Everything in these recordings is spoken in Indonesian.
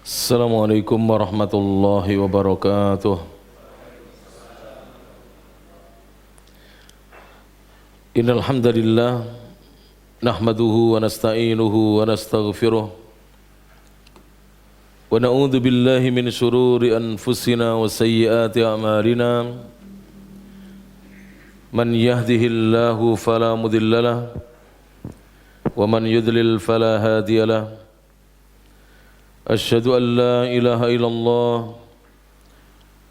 Assalamualaikum warahmatullahi wabarakatuh. Innal hamdalillah nahmaduhu wa nasta'inuhu wa nastaghfiruh wa na'udzu billahi min shururi anfusina wa sayyiati a'malina. Man yahdihillahu fala mudhillalah wa man yudlil fala hadiyalah. Asyhadu an la ilaha illallah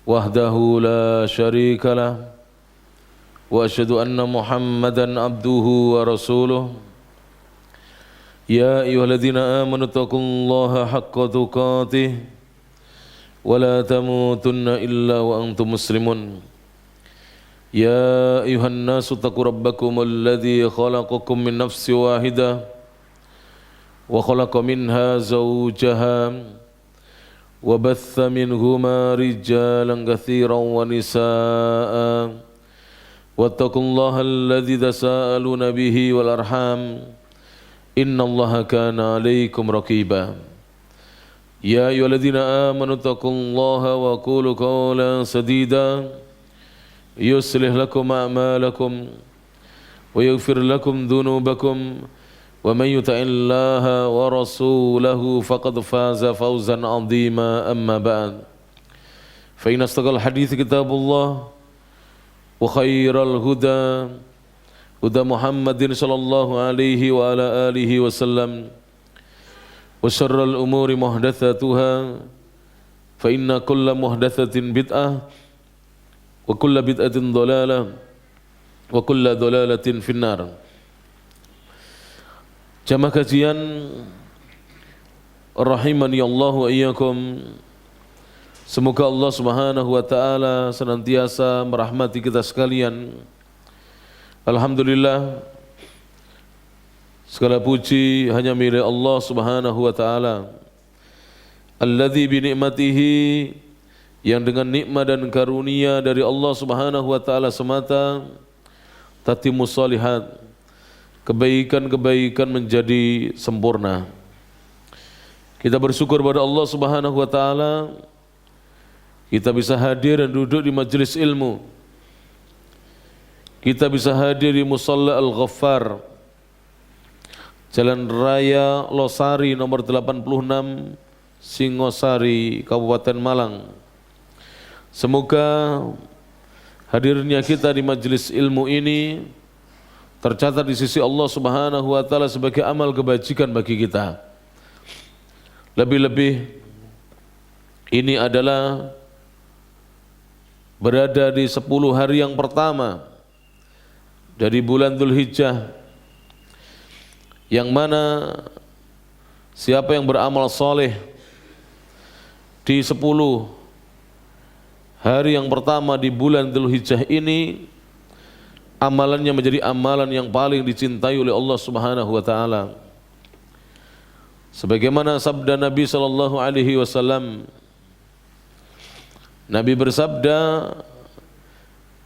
wahdahu la syarika lah wa asyhadu anna Muhammadan abduhu wa rasuluh. Ya ayyuhalladzina amanu taqullaha haqqa tuqatih wa la tamutunna illa wa antum muslimun. Ya ayyuhan nasu taqu rabbakumul ladzi khalaqakum min nafsin wahidah wa khalaqa minha zawjaha wa batha minhuma rijalan katsiran wa nisaa'a wattaqullaha alladzi tasaaluna bihi wal arham innallaha kana 'alaikum raqiba. Ya ayyuhalladzina amanu taqullaha wa qulu qawlan sadida yuslih lakum a'malakum wa yaghfir lakum dhunubakum wa man yuti'illaha wa rasulahu faqad faza fawzan 'azima. Amma ba'd, fa inna astaqal hadits kitabullah wa khairal huda huda Muhammadin sallallahu alaihi wa ala alihi wasallam wa syarral umuri muhdatsatuha fa inna kulla muhdatsatin bid'ah wa kulla bid'atin dhalalah wa kulla dhalalatin finnar. Jamaah kajian rahimani Allah wa iyyakum. Semoga Allah Subhanahu wa taala senantiasa merahmati kita sekalian. Alhamdulillah, segala puji hanya milik Allah Subhanahu wa taala. Alladzi bi ni'matihi, yang dengan nikmat dan karunia dari Allah Subhanahu wa taala semata tatimmus shalihat, kebaikan-kebaikan menjadi sempurna. Kita bersyukur pada Allah Subhanahu wa taala kita bisa hadir dan duduk di majelis ilmu. Kita bisa hadir di Musalla Al-Ghaffar, Jalan Raya Losari nomor 86, Singosari, Kabupaten Malang. Semoga hadirnya kita di majelis ilmu ini tercatat di sisi Allah Subhanahu wa taala sebagai amal kebajikan bagi kita. Lebih-lebih ini adalah berada di 10 hari yang pertama dari bulan Dzulhijjah, yang mana siapa yang beramal soleh di 10 hari yang pertama di bulan Dzulhijjah ini, amalannya menjadi amalan yang paling dicintai oleh Allah Subhanahu wa taala. Sebagaimana sabda Nabi sallallahu alaihi wasallam, Nabi bersabda,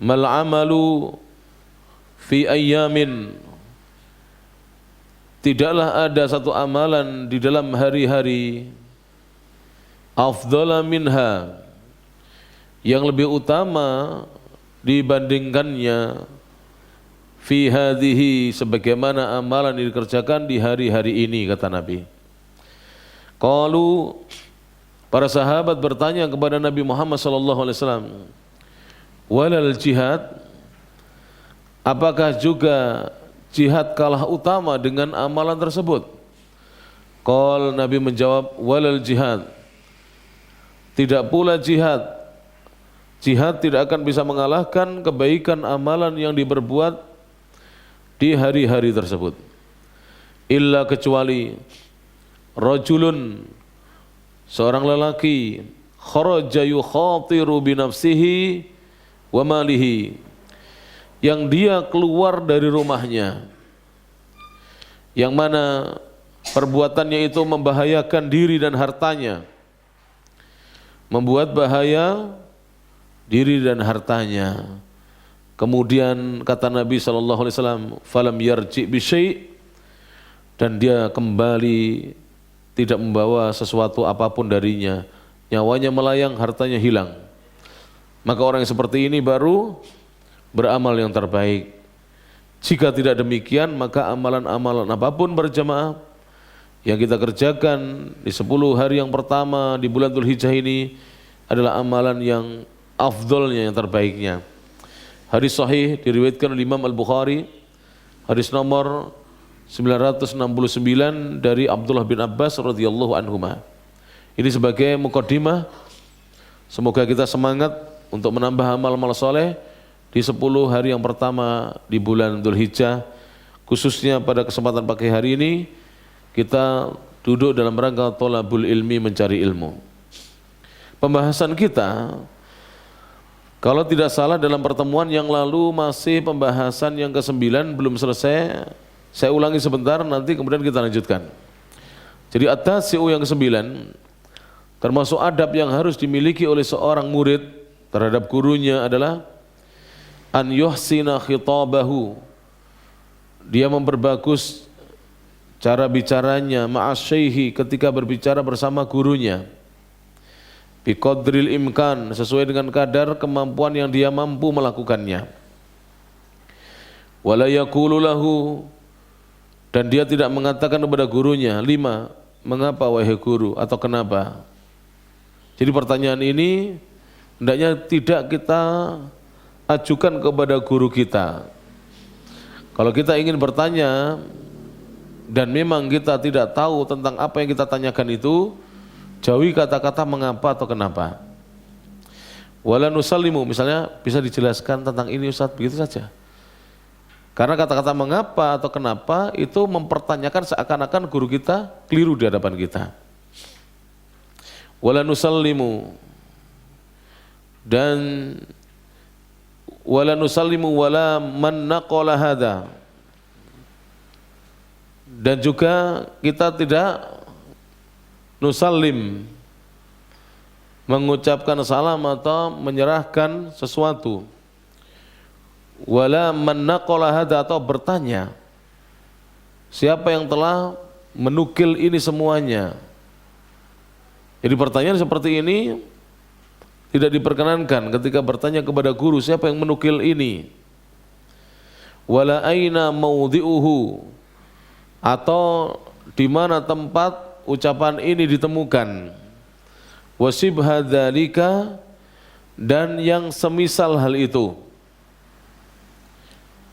"Mal amalu fi ayyamin." Tidaklah ada satu amalan di dalam hari-hari afdhala minha, yang lebih utama dibandingkannya, fi hadhihi, sebagaimana amalan yang dikerjakan di hari-hari ini, kata Nabi. Qalu, para sahabat bertanya kepada Nabi Muhammad sallallahu alaihi wasallam, walal jihad, apakah juga jihad kalah utama dengan amalan tersebut? Qal, Nabi menjawab, walal jihad, tidak pula jihad. Jihad tidak akan bisa mengalahkan kebaikan amalan yang diperbuat di hari-hari tersebut. Illa, kecuali rajulun, seorang lelaki, kharaja yukhatiru binafsihi wa malihi, yang dia keluar dari rumahnya, yang mana perbuatannya itu membahayakan diri dan hartanya, membuat bahaya diri dan hartanya. Kemudian kata Nabi SAW, falam yarji' bisyai', dan dia kembali tidak membawa sesuatu apapun darinya, nyawanya melayang, hartanya hilang. Maka orang yang seperti ini baru beramal yang terbaik. Jika tidak demikian, maka amalan-amalan apapun berjamaah yang kita kerjakan di 10 hari yang pertama di bulan Dzulhijjah ini adalah amalan yang afdolnya, yang terbaiknya. Hadis sahih diriwayatkan oleh Imam Al-Bukhari, hadis nomor 969 dari Abdullah bin Abbas radhiyallahu anhuma. Ini sebagai mukaddimah, semoga kita semangat untuk menambah amal-amal soleh di 10 hari yang pertama di bulan Dzulhijjah. Khususnya pada kesempatan pagi hari ini kita duduk dalam rangka thalabul ilmi, mencari ilmu. Pembahasan kita, kalau tidak salah dalam pertemuan yang lalu masih pembahasan yang ke-9 belum selesai. Saya ulangi sebentar, nanti kemudian kita lanjutkan. Jadi at-tasi'u yang ke-9, termasuk adab yang harus dimiliki oleh seorang murid terhadap gurunya adalah an yuhsina khitabahu, dia memperbagus cara bicaranya ma'asyaihi, ketika berbicara bersama gurunya, biqadril imkan, sesuai dengan kadar kemampuan yang dia mampu melakukannya. Wala yaqulu lahu, dan dia tidak mengatakan kepada gurunya, lima, mengapa wahai guru, atau kenapa. Jadi pertanyaan ini hendaknya tidak kita ajukan kepada guru kita. Kalau kita ingin bertanya dan memang kita tidak tahu tentang apa yang kita tanyakan itu, jauhi kata-kata mengapa atau kenapa. Wala nusallimu, misalnya bisa dijelaskan tentang ini Ustaz, begitu saja. Karena kata-kata mengapa atau kenapa itu mempertanyakan seakan-akan guru kita keliru di hadapan kita. Wala nusallimu, dan wala nusallimu wala man naqala hadza, dan juga kita tidak nusallim, mengucapkan salam atau menyerahkan sesuatu. Wala man naqala hadza, atau bertanya siapa yang telah menukil ini semuanya. Jadi pertanyaan seperti ini tidak diperkenankan ketika bertanya kepada guru, siapa yang menukil ini. Wala aina maudhi'uhu, atau di mana tempat ucapan ini ditemukan. Wasibha dzalika, dan yang semisal hal itu.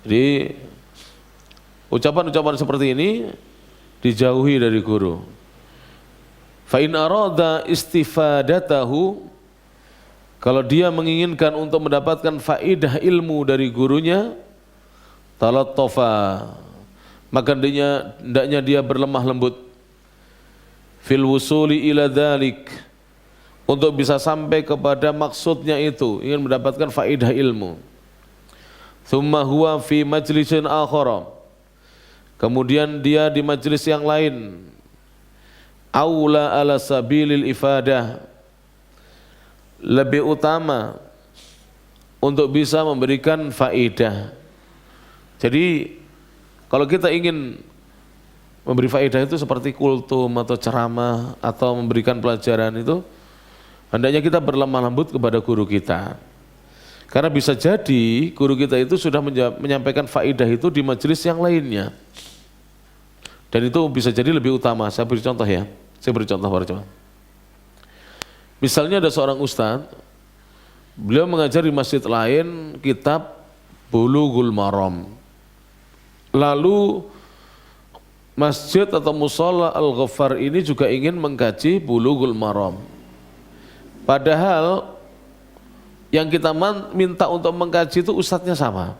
Jadi ucapan-ucapan seperti ini dijauhi dari guru. Fa in arada istifadatahu, kalau dia menginginkan untuk mendapatkan faidah ilmu dari gurunya, talattafa, maka hendaknya dia berlemah lembut, fil wusuli ila dzalik, untuk bisa sampai kepada maksudnya itu, ingin mendapatkan faidah ilmu. Tsumma huwa fi majlisin akhara, kemudian dia di majlis yang lain, aula ala sabilil ifadah, lebih utama untuk bisa memberikan faedah. Jadi kalau kita ingin memberi faedah itu seperti kultum atau ceramah atau memberikan pelajaran itu, hendaknya kita berlemah lembut kepada guru kita. Karena bisa jadi guru kita itu sudah menyampaikan faedah itu di majelis yang lainnya. Dan itu bisa jadi lebih utama. Saya beri contoh ya. Saya beri contoh para jemaah. Misalnya ada seorang ustadz, beliau mengajar di masjid lain kitab Bulughul Maram. Lalu masjid atau mushola Al-Ghaffar ini juga ingin mengkaji Bulughul Maram. Padahal yang kita minta untuk mengkaji itu ustadznya sama.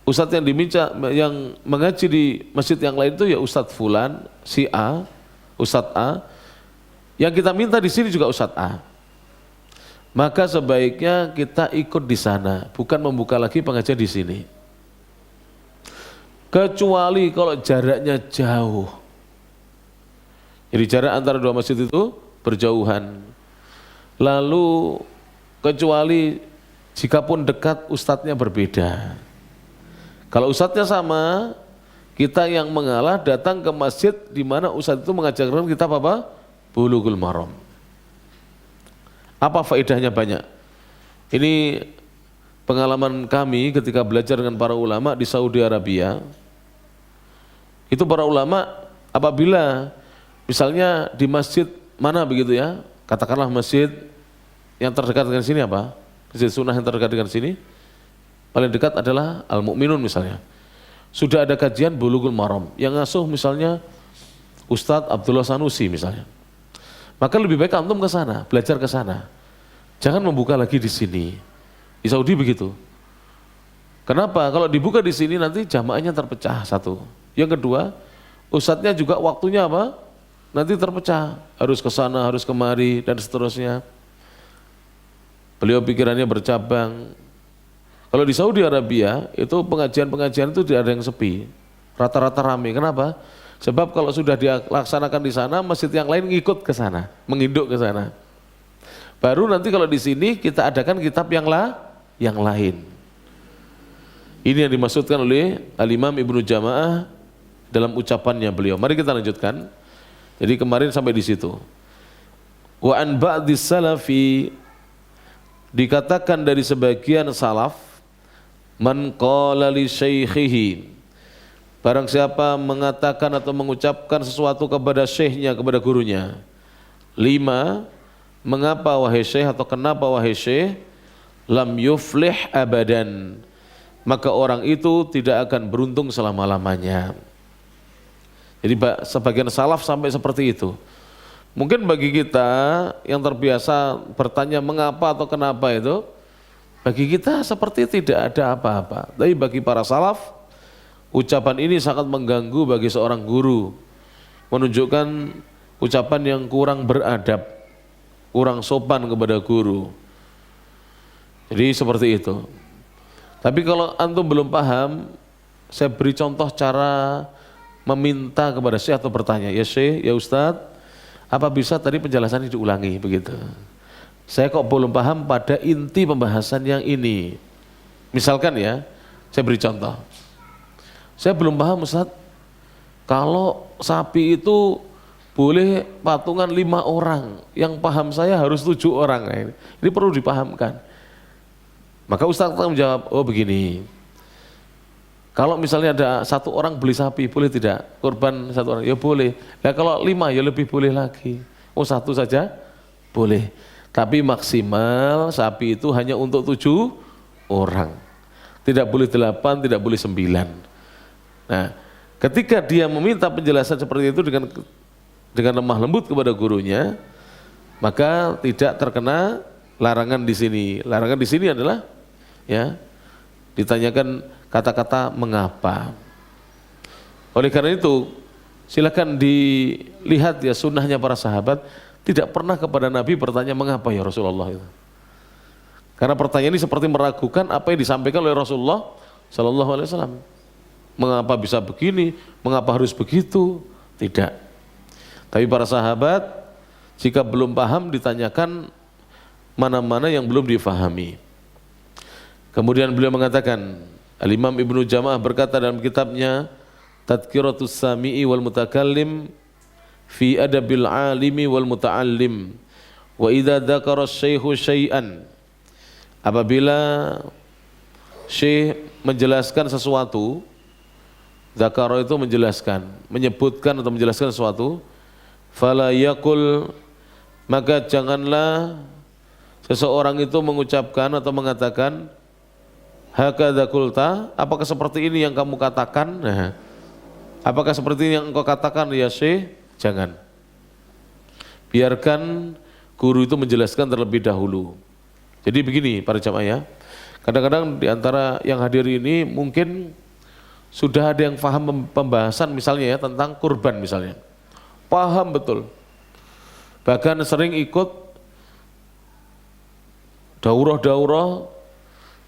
Ustadz yang diminta, yang mengaji di masjid yang lain itu ya Ustadz Fulan, si A, Ustadz A. Yang kita minta di sini juga Ustadz A. Maka sebaiknya kita ikut di sana, bukan membuka lagi pengajian di sini. Kecuali kalau jaraknya jauh. Jadi jarak antara dua masjid itu berjauhan. Lalu kecuali jika pun dekat ustadznya berbeda. Kalau ustadznya sama, kita yang mengalah datang ke masjid di mana ustadz itu mengajarkan kitab apa? Bulughul Maram. Apa faedahnya? Banyak. Ini pengalaman kami ketika belajar dengan para ulama di Saudi Arabia. Itu para ulama apabila misalnya di masjid mana begitu ya, katakanlah masjid yang terdekat dengan sini apa? Masjid sunnah yang terdekat dengan sini, paling dekat adalah Al-Mu'minun misalnya. Sudah ada kajian Bulughul Maram yang ngasuh misalnya Ustadz Abdullah Sanusi misalnya. Maka lebih baik antum ke sana, belajar ke sana. Jangan membuka lagi di sini. Di Saudi begitu. Kenapa? Kalau dibuka di sini nanti jamaahnya terpecah satu. Yang kedua, ustadznya juga waktunya apa? Nanti terpecah, harus ke sana, harus kemari dan seterusnya. Beliau pikirannya bercabang. Kalau di Saudi Arabia itu pengajian-pengajian itu tidak ada yang sepi, rata-rata ramai. Kenapa? Sebab kalau sudah dilaksanakan di sana, masjid yang lain ngikut ke sana, menginduk ke sana. Baru nanti kalau di sini kita adakan kitab yang lain. Ini yang dimaksudkan oleh Al-Imam Ibnu Jama'ah dalam ucapannya beliau. Mari kita lanjutkan. Jadi kemarin sampai di situ. Wa an ba'dis salafi, dikatakan dari sebagian salaf, man qala li syaikhihi, barang siapa mengatakan atau mengucapkan sesuatu kepada syekhnya, kepada gurunya. 5, mengapa wahai syekh atau kenapa wahai syekh? Lam yuflih abadan, maka orang itu tidak akan beruntung selama-lamanya. Jadi sebagian salaf sampai seperti itu. Mungkin bagi kita yang terbiasa bertanya mengapa atau kenapa itu, bagi kita seperti tidak ada apa-apa. Tapi bagi para salaf, ucapan ini sangat mengganggu bagi seorang guru. Menunjukkan ucapan yang kurang beradab, kurang sopan kepada guru. Jadi seperti itu. Tapi kalau antum belum paham, saya beri contoh cara meminta kepada syekh atau bertanya, ya syekh, ya ustadz, apa bisa tadi penjelasannya diulangi begitu. Saya kok belum paham pada inti pembahasan yang ini. Misalkan ya, saya beri contoh. Saya belum paham ustadz, kalau sapi itu boleh patungan 5 orang, yang paham saya harus 7 orang. Nah, ini perlu dipahamkan. Maka ustadz akan menjawab, oh begini, kalau misalnya ada 1 orang beli sapi, boleh tidak? Kurban 1 orang, ya boleh. Nah kalau 5 ya lebih boleh lagi. Oh 1 saja? Boleh. Tapi maksimal sapi itu hanya untuk 7 orang. Tidak boleh 8, tidak boleh 9. Nah, ketika dia meminta penjelasan seperti itu dengan lemah lembut kepada gurunya, maka tidak terkena larangan di sini. Larangan di sini adalah ya ditanyakan kata-kata mengapa. Oleh karena itu, silakan dilihat ya sunnahnya para sahabat, tidak pernah kepada Nabi bertanya mengapa ya Rasulullah itu. Karena pertanyaan ini seperti meragukan apa yang disampaikan oleh Rasulullah Sallallahu Alaihi Wasallam. Mengapa bisa begini? Mengapa harus begitu? Tidak. Tapi para sahabat jika belum paham ditanyakan mana-mana yang belum difahami. Kemudian beliau mengatakan, Al-Imam Ibnu Jama'ah berkata dalam kitabnya Tadhkiratus Sami'i wal Mutakallim fi adabil alimi wal muta'allim, wa idza dzakara asy-syaikhu syai'an, apabila syekh menjelaskan sesuatu, dzakara itu menjelaskan, menyebutkan atau menjelaskan sesuatu, fala yaqul, maka janganlah seseorang itu mengucapkan atau mengatakan hakadza qulta, apakah seperti ini yang kamu katakan? Nah, apakah seperti ini yang engkau katakan ya syekh? Jangan. Biarkan guru itu menjelaskan terlebih dahulu. Jadi begini para jamaah ya, kadang-kadang di antara yang hadir ini mungkin sudah ada yang paham pembahasan misalnya ya tentang kurban misalnya. Paham betul. Bahkan sering ikut daurah-daurah,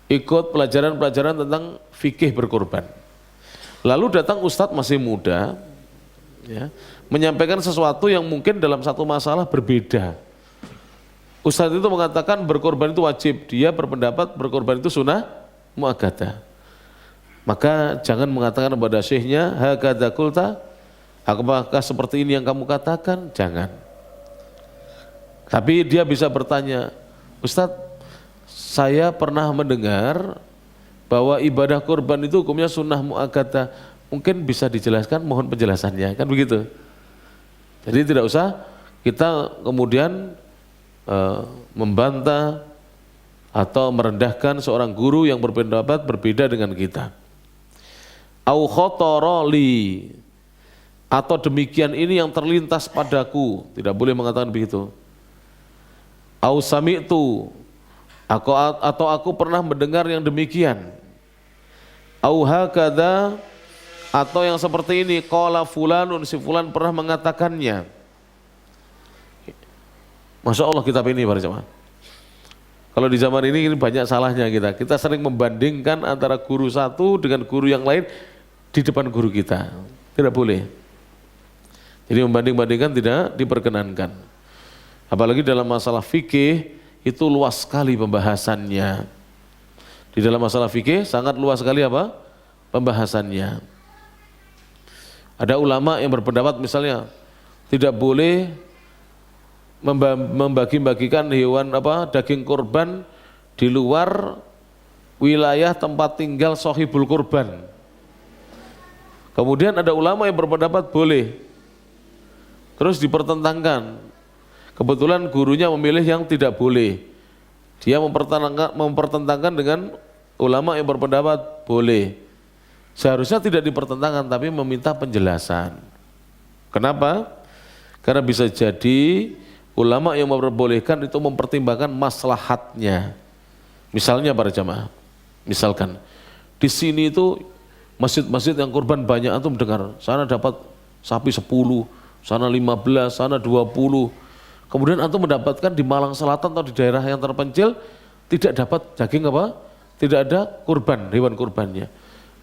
ikut pelajaran-pelajaran tentang fikih berkurban. Lalu datang ustadz masih muda, ya, menyampaikan sesuatu yang mungkin dalam satu masalah berbeda. Ustadz itu mengatakan berkorban itu wajib, dia berpendapat berkorban itu sunnah muakkadah. Maka jangan mengatakan kepada syekhnya, hakadza qulta, apakah seperti ini yang kamu katakan? Jangan. Tapi dia bisa bertanya, Ustadz, saya pernah mendengar bahwa ibadah kurban itu hukumnya sunnah muakkadah. Mungkin bisa dijelaskan, mohon penjelasannya, kan begitu. Jadi tidak usah kita kemudian membantah atau merendahkan seorang guru yang berpendapat berbeda dengan kita. Au khatara li, atau demikian ini yang terlintas padaku, tidak boleh mengatakan begitu. Au sami'tu, atau aku pernah mendengar yang demikian. Au hakadha, atau yang seperti ini, qala fulanun, si fulan pernah mengatakannya. Masya Allah kitab ini para jemaah. Kalau di zaman ini banyak salahnya kita. Kita sering membandingkan antara guru satu dengan guru yang lain di depan guru kita. Tidak boleh. Jadi membanding-bandingkan tidak diperkenankan. Apalagi dalam masalah fikih itu luas sekali pembahasannya. Di dalam masalah fikih sangat luas sekali apa? Pembahasannya. Ada ulama yang berpendapat misalnya tidak boleh membagi-bagikan hewan daging kurban di luar wilayah tempat tinggal sahibul kurban. Kemudian ada ulama yang berpendapat boleh. Terus dipertentangkan. Kebetulan gurunya memilih yang tidak boleh. Dia mempertentangkan dengan ulama yang berpendapat boleh. Seharusnya tidak dipertentangkan tapi meminta penjelasan. Kenapa? Karena bisa jadi ulama yang memperbolehkan itu mempertimbangkan maslahatnya. Misalnya para jamaah, misalkan di sini itu masjid-masjid yang kurban banyak, antum dengar, sana dapat sapi 10, sana 15, sana 20. Kemudian antum mendapatkan di Malang Selatan atau di daerah yang terpencil tidak dapat daging apa? Tidak ada kurban, hewan kurbannya.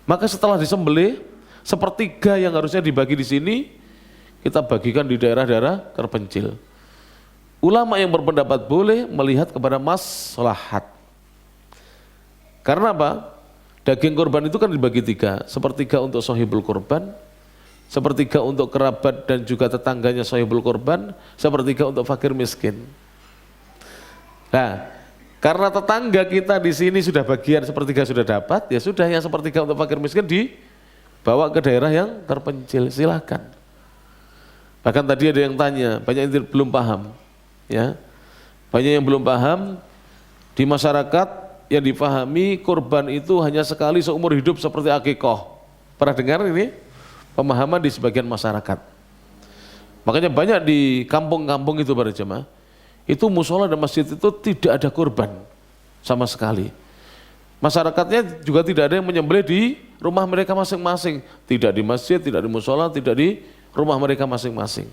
Maka setelah disembelih, sepertiga yang harusnya dibagi di sini kita bagikan di daerah-daerah terpencil. Ulama yang berpendapat boleh melihat kepada maslahat. Karena apa? Daging kurban itu kan dibagi tiga, sepertiga untuk sahibul kurban, sepertiga untuk kerabat dan juga tetangganya sahibul kurban, sepertiga untuk fakir miskin. Nah, karena tetangga kita di sini sudah bagian sepertiga sudah dapat, ya sudah yang sepertiga untuk fakir miskin dibawa ke daerah yang terpencil, silakan. Bahkan tadi ada yang tanya, banyak yang belum paham. Ya, banyak yang belum paham. Di masyarakat yang dipahami kurban itu hanya sekali seumur hidup seperti akikah. Pernah dengar ini? Pemahaman di sebagian masyarakat. Makanya banyak di kampung-kampung itu para jemaah, itu musola dan masjid itu tidak ada kurban sama sekali. Masyarakatnya juga tidak ada yang menyembelih di rumah mereka masing-masing, tidak di masjid, tidak di musola, tidak di rumah mereka masing-masing.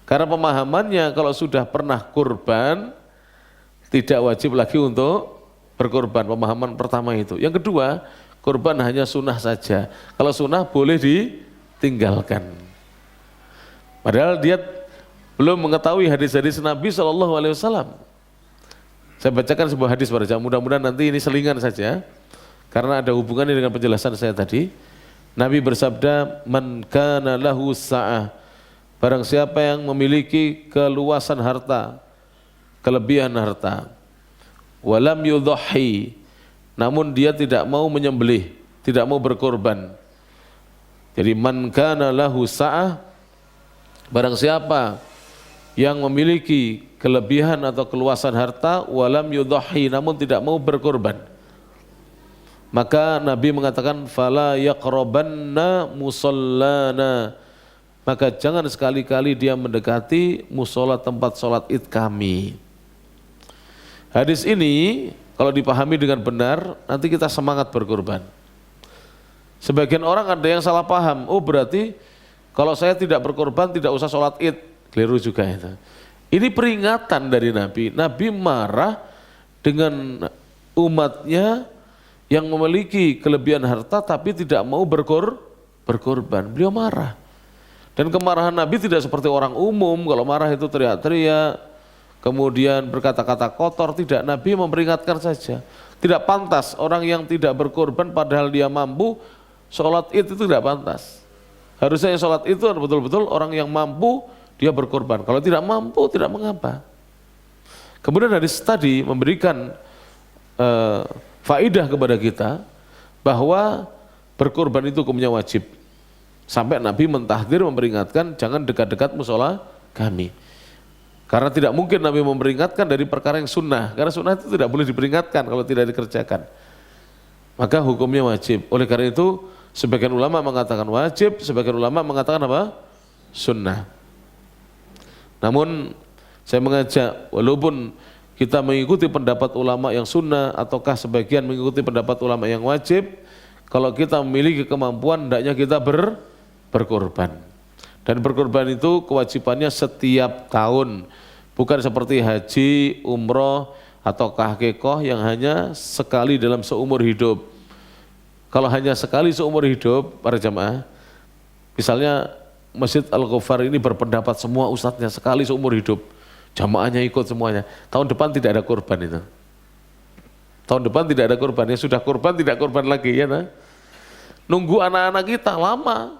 Karena pemahamannya kalau sudah pernah kurban, tidak wajib lagi untuk berkurban. Pemahaman pertama itu. Yang kedua, kurban hanya sunnah saja. Kalau sunnah boleh ditinggalkan. Padahal dia belum mengetahui hadis-hadis Nabi SAW. Saya bacakan sebuah hadis pada jam. Mudah-mudahan nanti ini selingan saja, karena ada hubungannya dengan penjelasan saya tadi. Nabi bersabda, man kana lahu sa'ah, barang siapa yang memiliki keluasan harta, kelebihan harta, walam yudhahi, namun dia tidak mau menyembelih, tidak mau berkorban. Jadi man kana lahu sa'ah, barang siapa yang memiliki kelebihan atau keluasan harta, walam yudhahi, namun tidak mau berkorban, maka Nabi mengatakan fala yaqrabanna musallana, maka jangan sekali-kali dia mendekati musola tempat sholat id kami. Hadis ini kalau dipahami dengan benar, nanti kita semangat berkorban. Sebagian orang ada yang salah paham, oh berarti kalau saya tidak berkorban tidak usah sholat id. Keliru juga itu. Ini peringatan dari Nabi. Nabi marah dengan umatnya yang memiliki kelebihan harta tapi tidak mau berkorban. Beliau marah. Dan kemarahan Nabi tidak seperti orang umum, kalau marah itu teriak-teriak, kemudian berkata-kata kotor. Tidak, Nabi memperingatkan saja. Tidak pantas orang yang tidak berkorban padahal dia mampu sholat id itu tidak pantas. Harusnya yang sholat itu betul-betul orang yang mampu dia berkorban. Kalau tidak mampu tidak mengapa. Kemudian hadis tadi memberikan faidah kepada kita bahwa berkorban itu hukumnya wajib. Sampai Nabi mentahdir memperingatkan jangan dekat-dekat musola kami. Karena tidak mungkin Nabi memperingatkan dari perkara yang sunnah. Karena sunnah itu tidak boleh diperingatkan kalau tidak dikerjakan. Maka hukumnya wajib. Oleh karena itu sebagian ulama mengatakan wajib, sebagian ulama mengatakan apa? Sunnah. Namun saya mengajak walaupun kita mengikuti pendapat ulama yang sunnah ataukah sebagian mengikuti pendapat ulama yang wajib, kalau kita memiliki kemampuan hendaknya kita berkorban. Dan berkorban itu kewajibannya setiap tahun, bukan seperti haji, umroh atau hakikoh yang hanya sekali dalam seumur hidup. Kalau hanya sekali seumur hidup para jamaah, misalnya Masjid Al-Ghafar ini berpendapat semua ustadznya sekali seumur hidup, jamaahnya ikut semuanya. Tahun depan tidak ada korban itu. Tahun depan tidak ada korban, ya sudah korban tidak korban lagi ya. Nah. Nunggu anak-anak kita lama,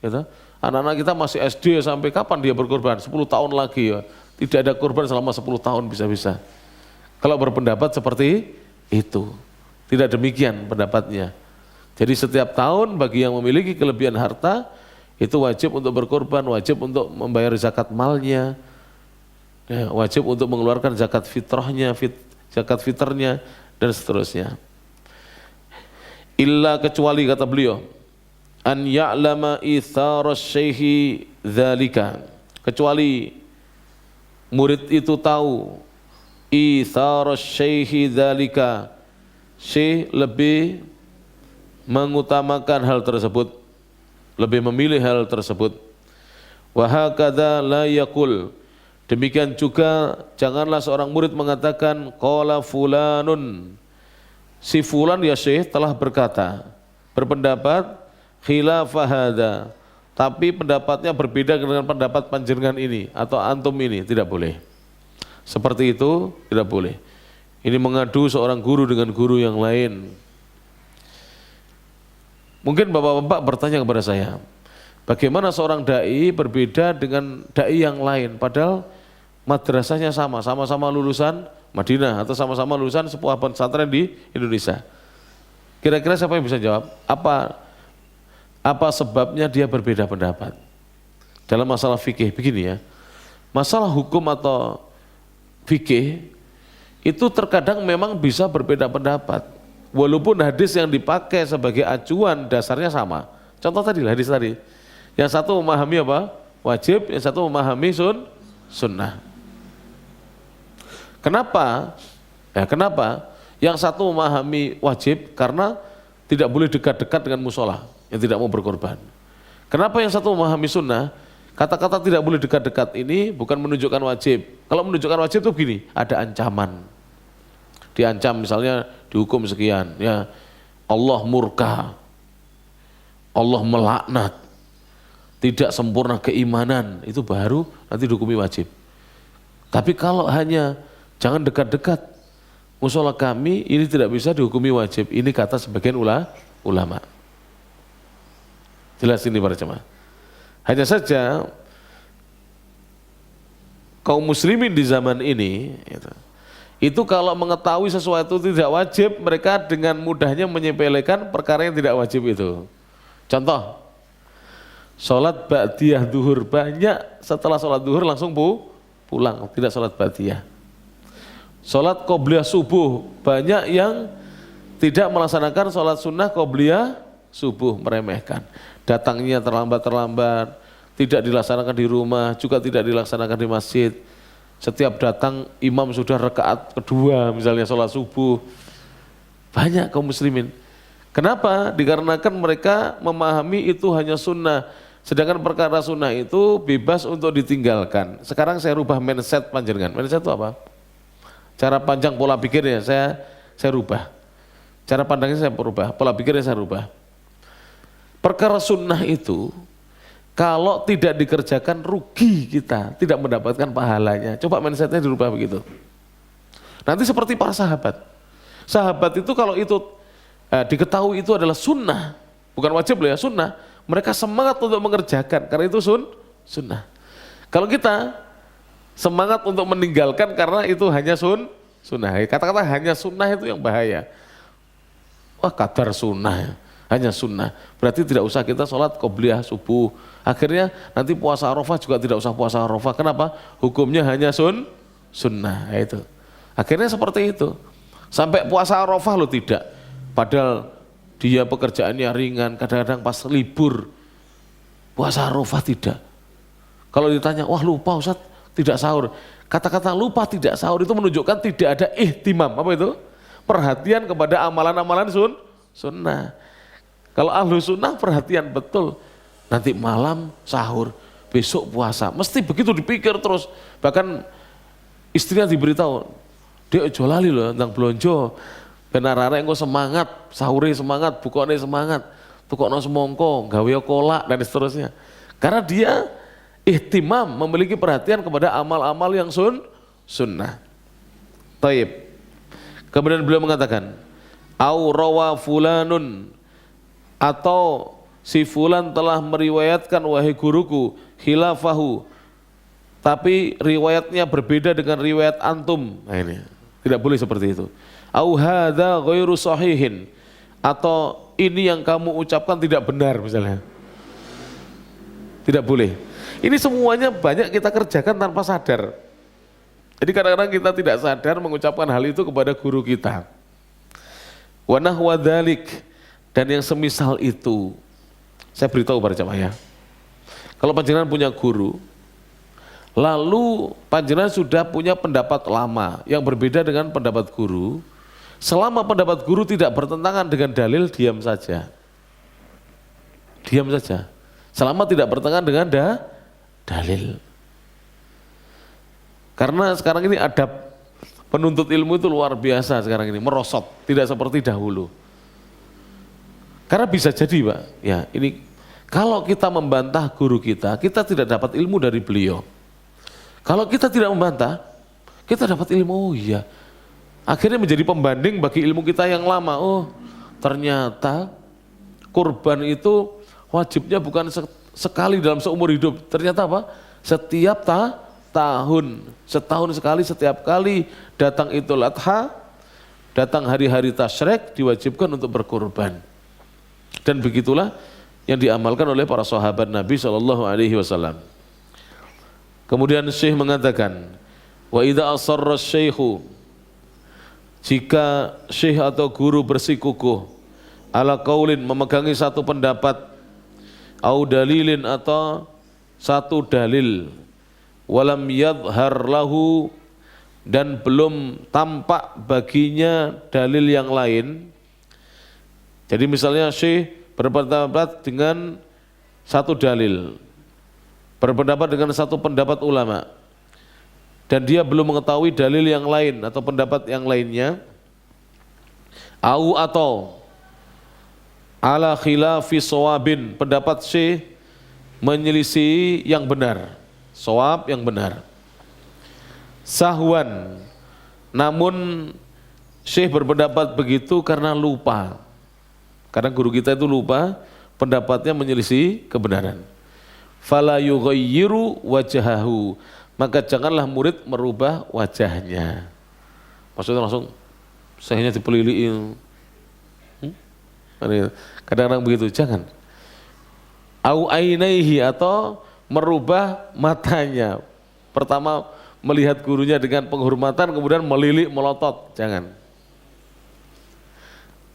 ya. Anak-anak kita masih SD sampai kapan dia berkorban? 10 tahun lagi ya. Tidak ada korban selama 10 tahun bisa-bisa. Kalau berpendapat seperti itu, tidak demikian pendapatnya. Jadi setiap tahun bagi yang memiliki kelebihan harta itu wajib untuk berkorban, wajib untuk membayar zakat malnya. Ya, wajib untuk mengeluarkan zakat fitrahnya, zakat fitrnya dan seterusnya. Illa kecuali kata beliau, an ya'lama ithara syaihi dzalika. Kecuali murid itu tahu ithara syaihi dzalika. Syekh lebih mengutamakan hal tersebut, lebih memilih hal tersebut. Wa hakadza la yaqul. Demikian juga janganlah seorang murid mengatakan qala fulanun, si fulan ya syekh telah berkata, berpendapat khilafah hadza, tapi pendapatnya berbeda dengan pendapat panjenengan ini atau antum ini, tidak boleh. Seperti itu tidak boleh. Ini mengadu seorang guru dengan guru yang lain. Mungkin bapak-bapak bertanya kepada saya, bagaimana seorang dai berbeda dengan dai yang lain padahal madrasahnya sama-sama lulusan Madinah atau sama-sama lulusan sebuah pesantren di Indonesia. Kira-kira siapa yang bisa jawab? Apa sebabnya dia berbeda pendapat? Dalam masalah fikih begini ya. Masalah hukum atau fikih itu terkadang memang bisa berbeda pendapat. Walaupun hadis yang dipakai sebagai acuan dasarnya sama. Contoh tadi hadis tadi. Yang satu memahami apa? Wajib, yang satu memahami sunnah. Kenapa? Ya, kenapa? Yang satu memahami wajib karena tidak boleh dekat-dekat dengan musola yang tidak mau berkorban. Kenapa yang satu memahami sunnah? Kata-kata tidak boleh dekat-dekat ini bukan menunjukkan wajib. Kalau menunjukkan wajib itu begini, ada ancaman. Diancam misalnya dihukum sekian, ya Allah murka, Allah melaknat, tidak sempurna keimanan, itu baru nanti dihukumi wajib. Tapi kalau hanya jangan dekat-dekat musola kami, ini tidak bisa dihukumi wajib. Ini kata sebagian ulama. Jelas ini para jemaah. Hanya saja kaum muslimin di zaman ini itu kalau mengetahui sesuatu tidak wajib, mereka dengan mudahnya menyepelekan perkara yang tidak wajib itu. Contoh, sholat ba'diyah duhur, banyak setelah sholat duhur langsung pulang, tidak sholat ba'diyah. Sholat qobliyah subuh, banyak yang tidak melaksanakan sholat sunnah qobliyah subuh, meremehkan. Datangnya terlambat, tidak dilaksanakan di rumah, juga tidak dilaksanakan di masjid. Setiap datang imam sudah rakaat kedua misalnya sholat subuh. Banyak kaum muslimin. Kenapa? Dikarenakan mereka memahami itu hanya sunnah. Sedangkan perkara sunnah itu bebas untuk ditinggalkan. Sekarang saya rubah mindset panjenengan. Mindset itu apa? Cara panjang pola pikirnya saya rubah. Cara pandangnya saya rubah, pola pikirnya saya rubah. Perkara sunnah itu kalau tidak dikerjakan rugi kita, tidak mendapatkan pahalanya. Coba mindsetnya dirubah begitu. Nanti seperti para sahabat. Sahabat itu kalau itu diketahui itu adalah sunnah, bukan wajib loh ya, sunnah. Mereka semangat untuk mengerjakan karena itu sunnah. Kalau kita semangat untuk meninggalkan karena itu hanya sunnah. Kata-kata hanya sunnah itu yang bahaya. Wah, kadar sunnah, hanya sunnah. Berarti tidak usah kita sholat qobliyah subuh. Akhirnya nanti puasa Arafah juga tidak usah puasa Arafah. Kenapa? Hukumnya hanya sunnah. Itu. Akhirnya seperti itu. Sampai puasa Arafah lo tidak. Padahal dia pekerjaannya ringan, kadang-kadang pas libur puasa Arafah tidak. Kalau ditanya, wah lupa Ustaz tidak sahur. Kata-kata lupa tidak sahur itu menunjukkan tidak ada ihtimam. Apa itu? Perhatian kepada amalan-amalan sunnah. Kalau ahlu sunnah perhatian betul. Nanti malam sahur, besok puasa. Mesti begitu dipikir terus. Bahkan istrinya diberitahu, dia ojo lali loh tentang blonjo. Benar arek engko semangat, sahure semangat, bukane semangat, tukokno semongko, gawe kolak dan seterusnya. Karena dia ihtimam, memiliki perhatian kepada amal-amal yang sunnah. Taib. Kemudian beliau mengatakan, au rawa fulanun, atau si fulan telah meriwayatkan wahai guruku khilafahu, tapi riwayatnya berbeda dengan riwayat antum. Nah ini, tidak boleh seperti itu. Au hadza ghairu sahihin, atau ini yang kamu ucapkan tidak benar misalnya. Tidak boleh. Ini semuanya banyak kita kerjakan tanpa sadar. Jadi kadang-kadang kita tidak sadar mengucapkan hal itu kepada guru kita. Wa nahwa dzalik, dan yang semisal itu. Saya beritahu para jamaah ya. Kalau panjenengan punya guru, lalu panjenengan sudah punya pendapat lama yang berbeda dengan pendapat guru, selama pendapat guru tidak bertentangan dengan dalil, diam saja. Diam saja. Selama tidak bertentangan dengan dalil. Karena sekarang ini adab penuntut ilmu itu luar biasa sekarang ini, merosot, tidak seperti dahulu. Karena bisa jadi Pak, ya ini kalau kita membantah guru kita tidak dapat ilmu dari beliau. Kalau kita tidak membantah, kita dapat ilmu, oh iya. Akhirnya menjadi pembanding bagi ilmu kita yang lama. Oh, ternyata kurban itu wajibnya bukan sekali dalam seumur hidup. Ternyata apa? Setiap tahun, setahun sekali, setiap kali datang Idul Adha, datang hari-hari tasyrik diwajibkan untuk berkurban. Dan begitulah yang diamalkan oleh para sahabat Nabi SAW. Kemudian Syekh mengatakan, wa idza asarra syaikhu, jika syekh atau guru bersikukuh ala qaulin, memegangi satu pendapat, au dalilin, atau satu dalil, walam yadhhar lahu, dan belum tampak baginya dalil yang lain. Jadi misalnya syekh berpendapat dengan satu dalil, berpendapat dengan satu pendapat ulama, dan dia belum mengetahui dalil yang lain atau pendapat yang lainnya, atau ala khilafi shawabin, pendapat syekh menyelisih yang benar, shawab yang benar, sahwan, namun syekh berpendapat begitu karena lupa, karena guru kita itu lupa, pendapatnya menyelisih kebenaran. Fala yughayyiru wajahahu, maka janganlah murid merubah wajahnya. Maksudnya langsung sehingga dipeliliin. Kadang-kadang begitu, jangan. Au ainaihi, atau merubah matanya. Pertama melihat gurunya dengan penghormatan, kemudian melilik melotot, jangan.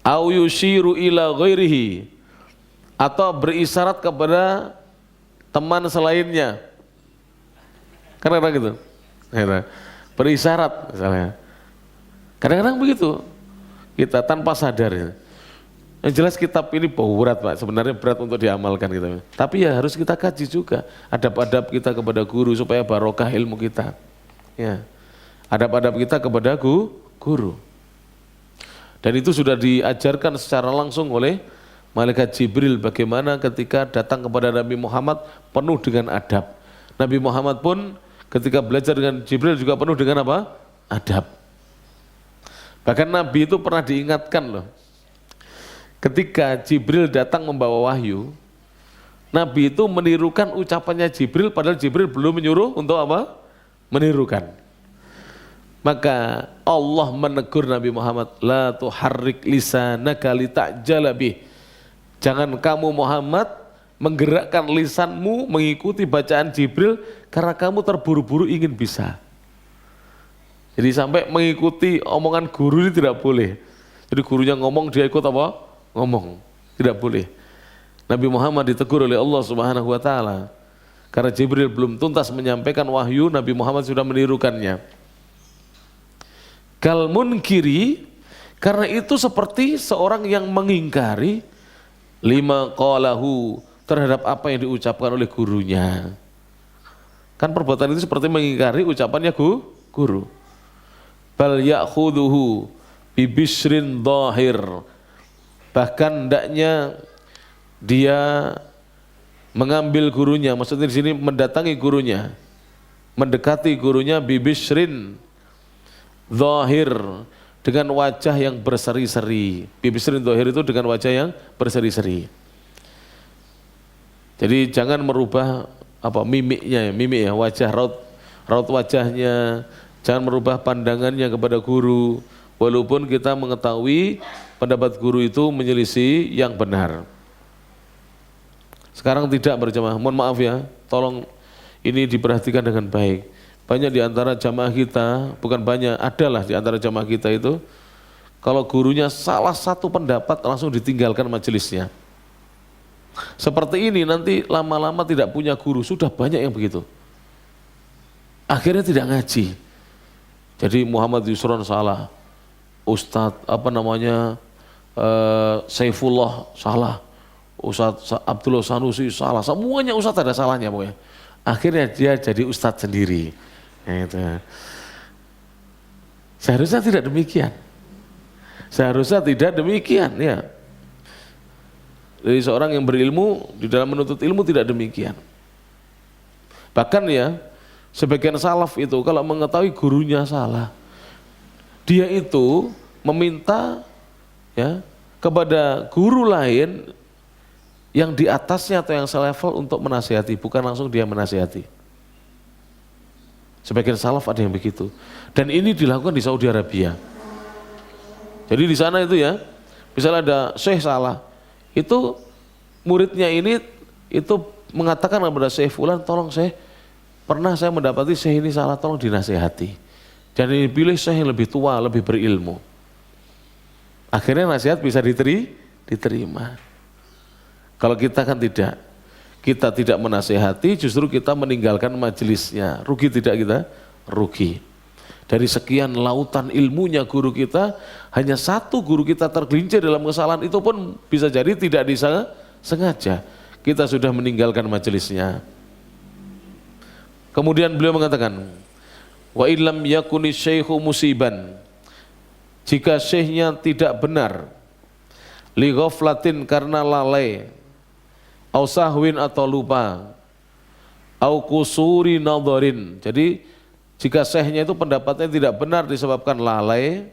Au yushiru ila ghairihi, atau berisyarat kepada teman selainnya. Kadang-kadang gitu, berisyarat misalnya. Kadang-kadang begitu, kita tanpa sadar. Yang jelas kitab ini berat Pak, sebenarnya berat untuk diamalkan gitu. Tapi ya harus kita kaji juga, adab-adab kita kepada guru supaya barokah ilmu kita. Ya, adab-adab kita kepada guru. Dan itu sudah diajarkan secara langsung oleh Malaikat Jibril, bagaimana ketika datang kepada Nabi Muhammad penuh dengan adab. Nabi Muhammad pun ketika belajar dengan Jibril juga penuh dengan apa? Adab. Bahkan Nabi itu pernah diingatkan loh. ketika Jibril datang membawa wahyu, Nabi itu menirukan ucapannya Jibril, padahal Jibril belum menyuruh untuk apa? Menirukan. Maka Allah menegur Nabi Muhammad, la tuharrik lisanaka litajala bih. Jangan kamu Muhammad menggerakkan lisanmu mengikuti bacaan Jibril karena kamu terburu-buru ingin bisa. Jadi sampai mengikuti omongan guru ini tidak boleh. Jadi gurunya ngomong dia ikut apa? Ngomong. Tidak boleh. Nabi Muhammad ditegur oleh Allah Subhanahu wa taala karena Jibril belum tuntas menyampaikan wahyu, Nabi Muhammad sudah menirukannya. Kal munkiri, karena itu seperti seorang yang mengingkari lima qalahu, terhadap apa yang diucapkan oleh gurunya. Kan perbuatan itu seperti mengingkari ucapannya guru. Bal ya'khuduhu bibisrin dhahir, bahkan hendaknya dia mengambil gurunya, maksudnya di sini mendatangi gurunya, mendekati gurunya bibisrin dhahir, dengan wajah yang berseri-seri. Bibisrin dhahir itu dengan wajah yang berseri-seri. Jadi jangan merubah apa mimiknya, mimik ya, wajah, raut wajahnya, jangan merubah pandangannya kepada guru, walaupun kita mengetahui pendapat guru itu menyelisih yang benar. Sekarang tidak berjamaah, mohon maaf ya, tolong ini diperhatikan dengan baik. Banyak di antara jamaah kita, bukan banyak, adalah di antara jamaah kita itu, kalau gurunya salah satu pendapat langsung ditinggalkan majelisnya. Seperti ini nanti lama-lama tidak punya guru, sudah banyak yang begitu. Akhirnya tidak ngaji. Jadi Muhammad Yusron salah, Ustadz Saifullah salah, Ustadz Abdullah Sanusi salah, semuanya Ustadz ada salahnya pokoknya. Akhirnya dia jadi Ustadz sendiri. Gitu. Seharusnya tidak demikian. Seharusnya tidak demikian ya. Jadi seorang yang berilmu di dalam menuntut ilmu tidak demikian. Bahkan ya, sebagian salaf itu kalau mengetahui gurunya salah, dia itu meminta ya kepada guru lain yang di atasnya atau yang selevel untuk menasihati, bukan langsung dia menasihati. Sebagian salaf ada yang begitu, dan ini dilakukan di Saudi Arabia. Jadi di sana itu ya, misalnya ada syekh salah, itu muridnya ini itu mengatakan kepada syekh fulan, tolong syekh, pernah saya mendapati syekh ini salah, tolong dinasihati. Dan ini pilih syekh yang lebih tua, lebih berilmu. Akhirnya nasihat bisa diterima. Kalau kita kan tidak, kita tidak menasehati, justru kita meninggalkan majelisnya. Rugi tidak kita? Rugi. Dari sekian lautan ilmunya guru kita, hanya satu guru kita tergelincir dalam kesalahan, itu pun bisa jadi tidak disengaja. Kita sudah meninggalkan majelisnya. Kemudian beliau mengatakan, wa illam yakuni syekhu musiban, jika syekhnya tidak benar, li ghaflatin karena lalai, au sahwin atau lupa, au kusuri nadharin. Jadi jika syekhnya itu pendapatnya tidak benar disebabkan lalai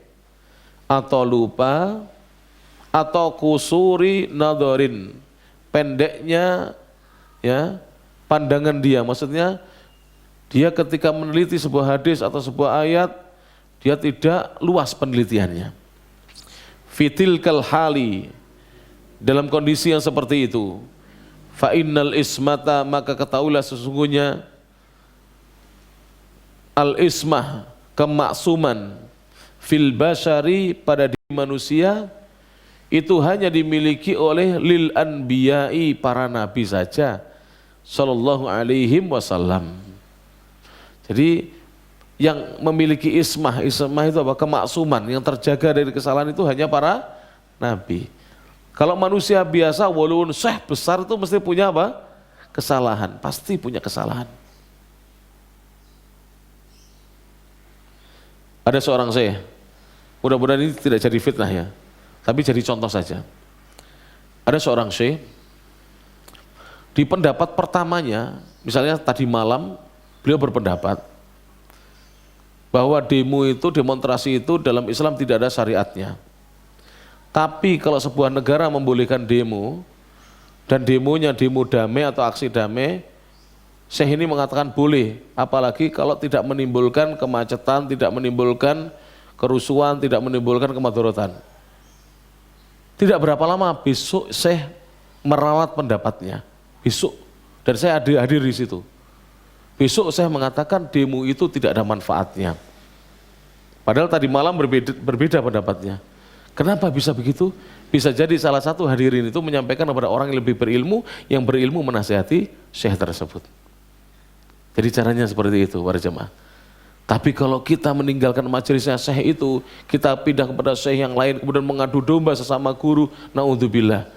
atau lupa atau kusuri nadharin, pendeknya ya pandangan dia, maksudnya dia ketika meneliti sebuah hadis atau sebuah ayat dia tidak luas penelitiannya. Fitil kal hali, dalam kondisi yang seperti itu, fa innal ismata, maka ketahuilah sesungguhnya al ismah, kemaksuman, fil basyari, pada diri manusia itu hanya dimiliki oleh lil anbiya'i, para nabi saja sallallahu alaihi wasallam. Jadi yang memiliki ismah itu apa? Kemaksuman, yang terjaga dari kesalahan itu hanya para nabi. Kalau manusia biasa, walaupun syekh besar itu mesti punya apa? Kesalahan, pasti punya kesalahan. Ada seorang syekh, mudah-mudahan ini tidak jadi fitnah ya, tapi jadi contoh saja. Ada seorang syekh, di pendapat pertamanya, misalnya tadi malam, beliau berpendapat bahwa demo itu, demonstrasi itu dalam Islam tidak ada syariatnya. Tapi kalau sebuah negara membolehkan demo, dan demonya demo damai atau aksi damai, Syekh ini mengatakan boleh, apalagi kalau tidak menimbulkan kemacetan, tidak menimbulkan kerusuhan, tidak menimbulkan kemadharatan. Tidak berapa lama besok Syekh merawat pendapatnya, besok, dan saya hadir di situ. Besok saya mengatakan demo itu tidak ada manfaatnya. Padahal tadi malam berbeda pendapatnya. Kenapa bisa begitu? Bisa jadi salah satu hadirin itu menyampaikan kepada orang yang lebih berilmu, yang berilmu menasihati syekh tersebut. Jadi caranya seperti itu, para jemaah. Tapi kalau kita meninggalkan majelisnya syekh itu, kita pindah kepada syekh yang lain, kemudian mengadu domba sesama guru, naudzubillah.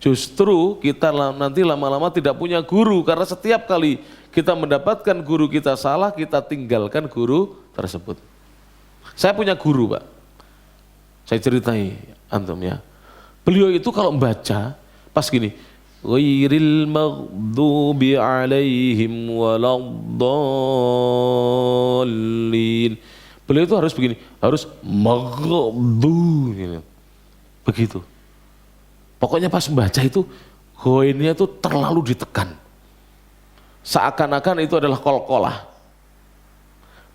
Justru kita nanti lama-lama tidak punya guru, karena setiap kali kita mendapatkan guru kita salah, kita tinggalkan guru tersebut. Saya punya guru, Pak. Saya ceritai antum ya. Beliau itu kalau membaca pas gini, ghairil maghdubi alaihim waladdallin. Beliau itu harus begini, harus maghdu gitu. Begitu. Pokoknya pas membaca itu ghainnya itu terlalu ditekan. Seakan-akan itu adalah qalqalah.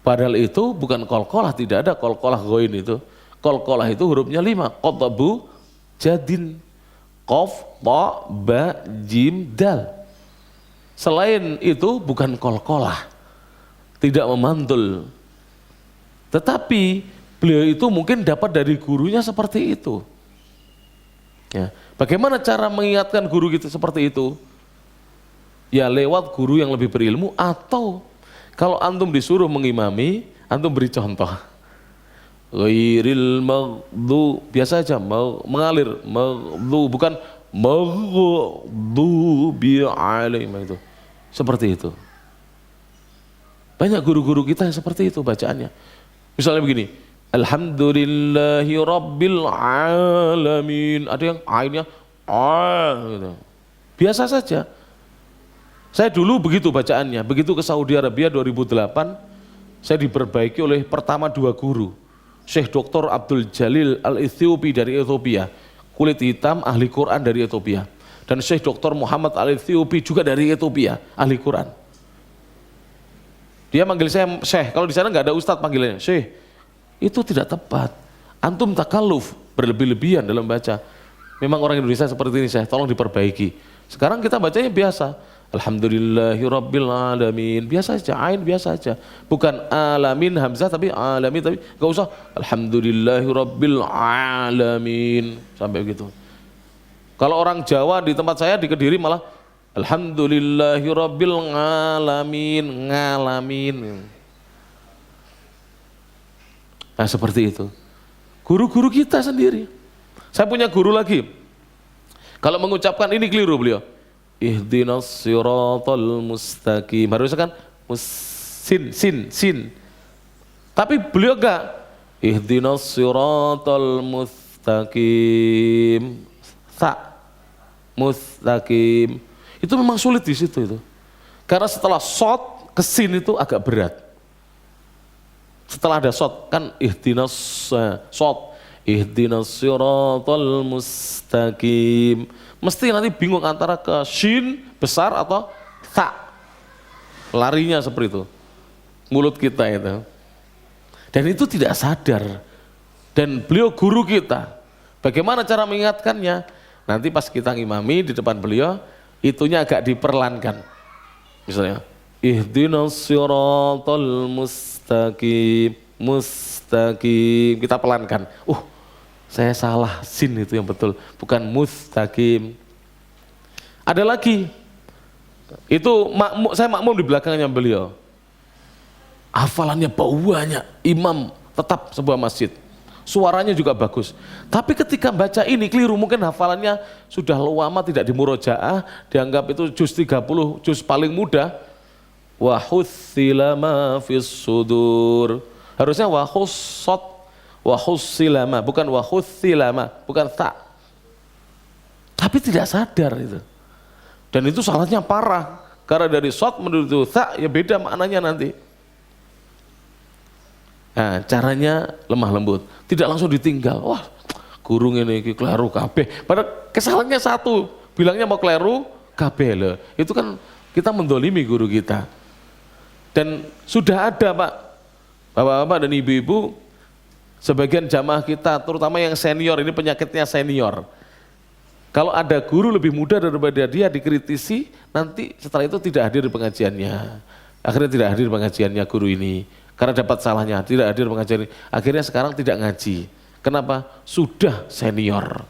Padahal itu bukan qalqalah, tidak ada qalqalah ghain itu. Qalqalah itu hurufnya 5, qatabu, jadin, qaf, ta, ba, jim, dal. Selain itu bukan qalqalah, tidak memantul. Tetapi beliau itu mungkin dapat dari gurunya seperti itu. Ya. Bagaimana cara mengingatkan guru gitu seperti itu? Ya lewat guru yang lebih berilmu, atau kalau antum disuruh mengimami, antum beri contoh. Ghairil maghdu, biasa aja, mengalir, maghdu, bukan maghdubi alaihim itu. Seperti itu. Banyak guru-guru kita yang seperti itu bacaannya. Misalnya begini, alhamdulillahi rabbil alamin. Ada yang ainnya gitu. Biasa saja. Saya dulu begitu bacaannya, begitu ke Saudi Arabia 2008, saya diperbaiki oleh pertama 2 guru. Syekh Dr. Abdul Jalil Al-Ethiopi dari Ethiopia, kulit hitam, ahli Quran dari Ethiopia. Dan Syekh Dr. Muhammad Al-Ethiopi juga dari Ethiopia, ahli Quran. Dia manggil saya Syekh, kalau di sana nggak ada ustadz panggilannya Syekh. Itu tidak tepat. Antum takalluf, berlebih-lebihan dalam baca. Memang orang Indonesia seperti ini, Syekh, tolong diperbaiki. Sekarang kita bacanya biasa. Alhamdulillahi rabbil alamin, biasa aja, ain biasa aja, bukan alamin hamzah tapi alamin, tapi gak usah alhamdulillahi rabbil alamin sampai begitu. Kalau orang Jawa di tempat saya di Kediri malah alhamdulillahi rabbil alamin, ngalamin. Nah seperti itu guru-guru kita sendiri. Saya punya guru lagi, kalau mengucapkan ini keliru beliau, ihdinas siratal mustaqim, harusnya kan sin. Tapi beliau enggak, ihdinas siratal mustaqim, mustaqim. Itu memang sulit di situ itu. Karena setelah shad ke sin itu agak berat. Setelah ada shad kan ihdinas shad, ihdinas siratal mustaqim. Mesti nanti bingung antara ke shin besar atau ta. Larinya seperti itu. Mulut kita itu. Dan itu tidak sadar. Dan beliau guru kita. Bagaimana cara mengingatkannya? Nanti pas kita ngimami di depan beliau, itunya agak diperlankan. Misalnya, ihdinas siratal mustaqim, mustaqim. Kita pelankan. Saya salah, sin itu yang betul, bukan mustaqim. Ada lagi, itu saya makmum di belakangnya beliau. Hafalannya banyak, imam tetap sebuah masjid. Suaranya juga bagus. Tapi ketika baca ini keliru, mungkin hafalannya sudah lama tidak dimurojaah, dianggap itu juz 30, juz paling mudah. Wa hussila ma fis sudur. Harusnya wa hussat wa hussilama, bukan wa hussilama, bukan ta. Tapi tidak sadar itu. Dan itu salahnya parah. Karena dari shad menuju ta ya beda maknanya nanti. Nah, caranya lemah lembut, tidak langsung ditinggal. Wah, guru ngene iki kleru kabeh. Padahal kesalahannya satu, bilangnya mau kleru kabeh loh. Itu kan kita mendolimi guru kita. Dan sudah ada Pak, bapak-bapak dan ibu-ibu, sebagian jamaah kita, terutama yang senior, ini penyakitnya senior. Kalau ada guru lebih muda daripada dia dikritisi, nanti setelah itu tidak hadir di pengajiannya. Akhirnya tidak hadir di pengajiannya guru ini. Karena dapat salahnya, tidak hadir pengajian. Akhirnya sekarang tidak ngaji. Kenapa? Sudah senior.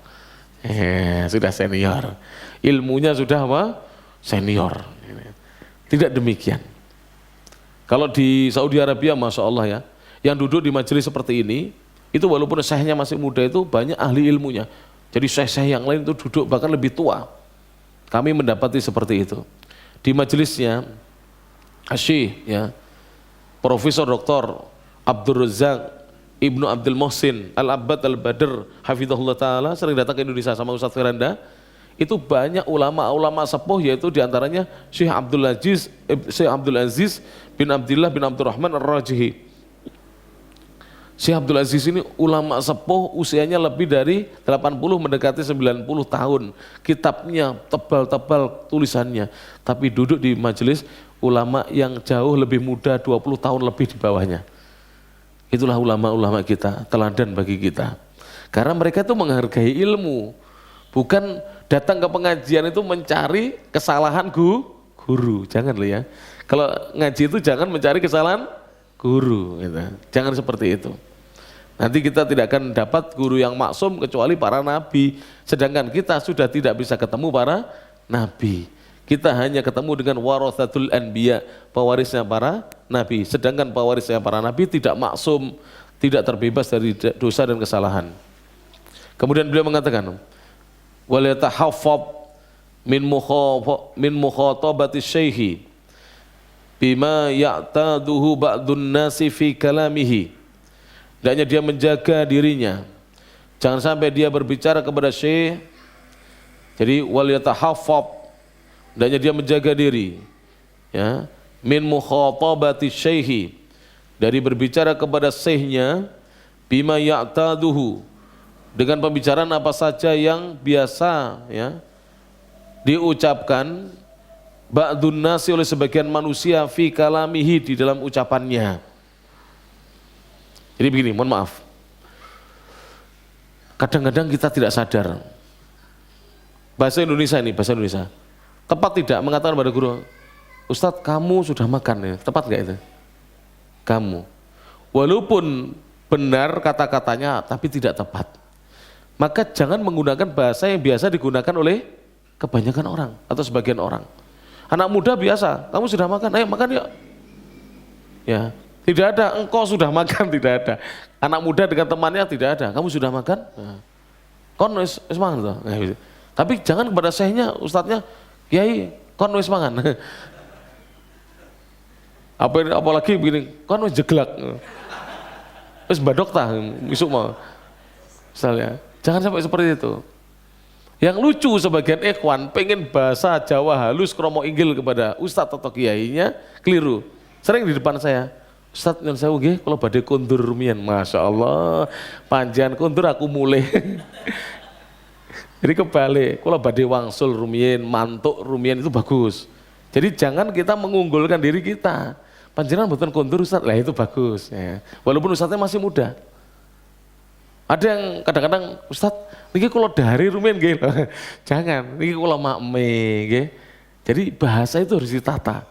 Sudah senior. Ilmunya sudah apa? Senior. Tidak demikian. Kalau di Saudi Arabia, Masya Allah ya, yang duduk di majelis seperti ini, itu walaupun syekhnya masih muda itu banyak ahli ilmunya. Jadi syekh-syekh yang lain itu duduk bahkan lebih tua. Kami mendapati seperti itu. Di majelisnya, Syekh ya, Profesor Dr. Abdul Razak Ibnu Abdul Muhsin Al-Abbad Al-Badr Hafizahullah Ta'ala sering datang ke Indonesia sama Ustadz Firanda. Itu banyak ulama-ulama sepuh, yaitu diantaranya Syekh Abdul Aziz bin Abdullah bin Abdurrahman Ar-Rajihi. Syekh Abdul Aziz ini ulama sepuh, usianya lebih dari 80 mendekati 90 tahun. Kitabnya tebal-tebal tulisannya, tapi duduk di majelis ulama yang jauh lebih muda, 20 tahun lebih di bawahnya. Itulah ulama-ulama kita, teladan bagi kita. Karena mereka itu menghargai ilmu, bukan datang ke pengajian itu mencari kesalahan guru. Jangan loh ya. Kalau ngaji itu jangan mencari kesalahan guru, gitu. Jangan seperti itu. Nanti kita tidak akan dapat guru yang maksum kecuali para nabi. Sedangkan kita sudah tidak bisa ketemu para nabi. Kita hanya ketemu dengan warathatul anbiya, pewarisnya para nabi. Sedangkan pewarisnya para nabi tidak maksum, tidak terbebas dari dosa dan kesalahan. Kemudian beliau mengatakan, wal yatahaffab min mukhatabati syekhi bima ya'taduhu ba'dun nasi fi kalamihi. Hendaknya dia menjaga dirinya, jangan sampai dia berbicara kepada syekh. Jadi wal yatahaffab, hendaknya dia menjaga diri ya, min mukhatabati syekhi, dari berbicara kepada syekhnya, bima ya'taduhu, dengan pembicaraan apa saja yang biasa ya diucapkan ba'dun nasi, oleh sebagian manusia, fi kalamihi, di dalam ucapannya. Jadi begini, mohon maaf, kadang-kadang kita tidak sadar, bahasa Indonesia ini, bahasa Indonesia tepat tidak mengatakan pada guru, Ustadz kamu sudah makan ya, tepat nggak itu? Kamu, walaupun benar kata-katanya tapi tidak tepat, maka jangan menggunakan bahasa yang biasa digunakan oleh kebanyakan orang atau sebagian orang. Anak muda biasa, kamu sudah makan, ayo makan yuk. Ya, tidak ada engkau sudah makan, tidak ada. Anak muda dengan temannya tidak ada, kamu sudah makan? Nah. Kon wis mangan toh. Tapi jangan kepada syekhnya, ustadznya, kiai, kon wis mangan. Apalagi begini, kon wis jeglak. Wis badok tah, isuk mau. Misalnya, jangan sampai seperti itu. Yang lucu, sebagian ikhwan pengen bahasa Jawa halus kromo inggil kepada ustadz atau kiainya, keliru. Sering di depan saya, Ustadz yang saya nggih kalau badhe kondur rumiyin, Masya Allah, panjang kondur aku mulai. Jadi kebalik, kalau badhe wangsul rumiyin, mantuk rumiyin itu bagus. Jadi jangan kita mengunggulkan diri kita. Panjenengan mboten kondur Ustadz, lah itu bagus. Ya. Walaupun Ustadznya masih muda. Ada yang kadang-kadang, Ustadz, niki kalau dari rumiyin nggih. Jangan, niki kalau makme nggih. Jadi bahasa itu harus ditata.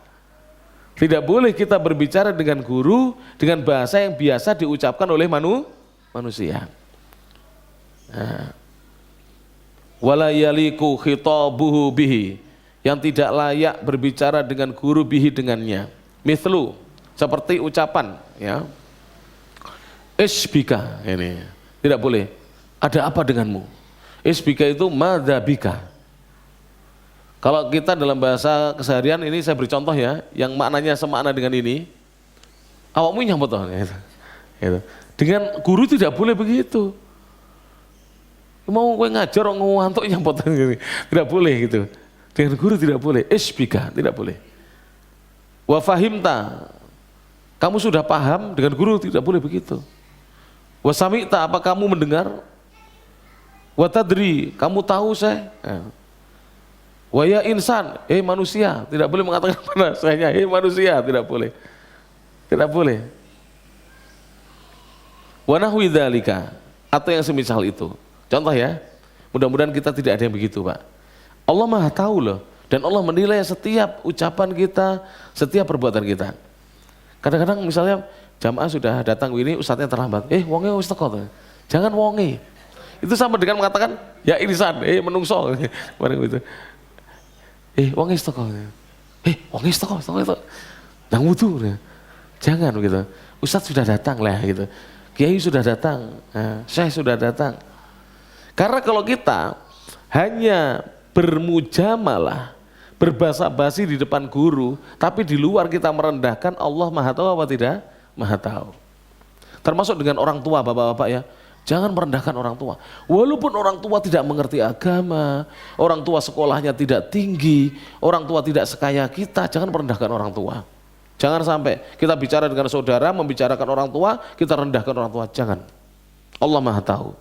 Tidak boleh kita berbicara dengan guru dengan bahasa yang biasa diucapkan oleh manusia. Nah. Wala yaliku khitabuhu bihi, yang tidak layak berbicara dengan guru bihi dengannya. Mithlu, seperti ucapan ya. Isbika, ini tidak boleh. Ada apa denganmu? Isbika itu madzabika. Kalau kita dalam bahasa keseharian ini, saya beri contoh ya, yang maknanya semakna dengan ini, awakmu nyambut toh, gitu. Dengan guru tidak boleh begitu. Mau gue ngajar orang ngantuk nyambut gitu. Tidak boleh gitu. Dengan guru tidak boleh. Isbika, tidak boleh. Wa fahimta, kamu sudah paham, dengan guru tidak boleh begitu. Wa sami'ta, apa kamu mendengar? Wa tadri, kamu tahu saya. Wa ya insan, manusia, tidak boleh mengatakan pada saya, manusia, tidak boleh. Tidak boleh. Wa nahwi dzalika, atau yang semisal itu. Contoh ya, mudah-mudahan kita tidak ada yang begitu, Pak. Allah Maha tahu loh, dan Allah menilai setiap ucapan kita, setiap perbuatan kita. Kadang-kadang misalnya jamaah sudah datang ini, ustadznya terlambat. Wonge wis teko. Jangan wonge. Itu sama dengan mengatakan ya insan, menungso. Bareng itu. Wonge wis teko. Wonge wis teko, itu. Nang wudu. Jangan begitu. Ustadz sudah datang lah gitu. Kiai sudah datang, Syekh sudah datang. Karena kalau kita hanya bermujamalah, berbasa-basi di depan guru, tapi di luar kita merendahkan, Allah Maha tahu apa tidak? Maha tahu. Termasuk dengan orang tua, bapak-bapak ya. Jangan merendahkan orang tua. Walaupun orang tua tidak mengerti agama, orang tua sekolahnya tidak tinggi, orang tua tidak sekaya kita, jangan merendahkan orang tua. Jangan sampai kita bicara dengan saudara, membicarakan orang tua, kita rendahkan orang tua. Jangan. Allah Maha tahu.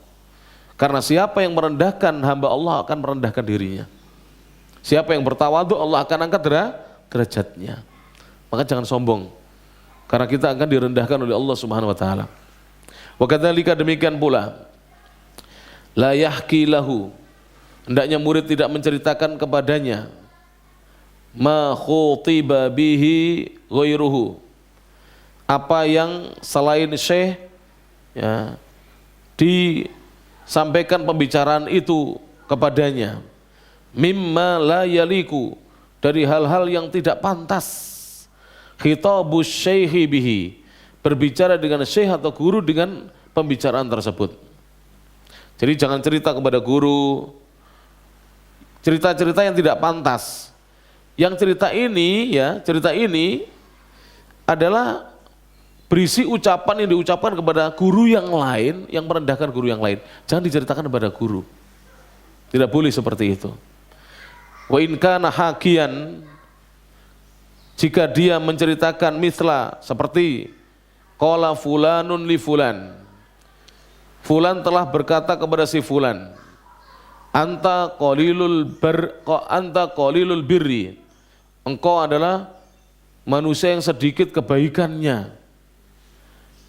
Karena siapa yang merendahkan hamba Allah akan merendahkan dirinya. Siapa yang bertawadhu Allah akan angkat derajatnya. Maka jangan sombong. Karena kita akan direndahkan oleh Allah Subhanahu wa taala. Wa kadzalika, demikian pula. La yahki lahu. Hendaknya murid tidak menceritakan kepadanya ma khutiba bihi ghairuhu. Apa yang selain syekh ya, disampaikan pembicaraan itu kepadanya. Mimma la yaliku, dari hal-hal yang tidak pantas. Khitabus syekhi bihi, berbicara dengan syekh atau guru dengan pembicaraan tersebut. Jadi jangan cerita kepada guru cerita-cerita yang tidak pantas. Yang cerita ini adalah berisi ucapan yang diucapkan kepada guru yang lain, yang merendahkan guru yang lain. Jangan diceritakan kepada guru. Tidak boleh seperti itu. Wa in kana hakian, jika dia menceritakan misla, seperti qala fulanun li fulan, fulan telah berkata kepada si fulan, anta qalilul birri, engkau adalah manusia yang sedikit kebaikannya.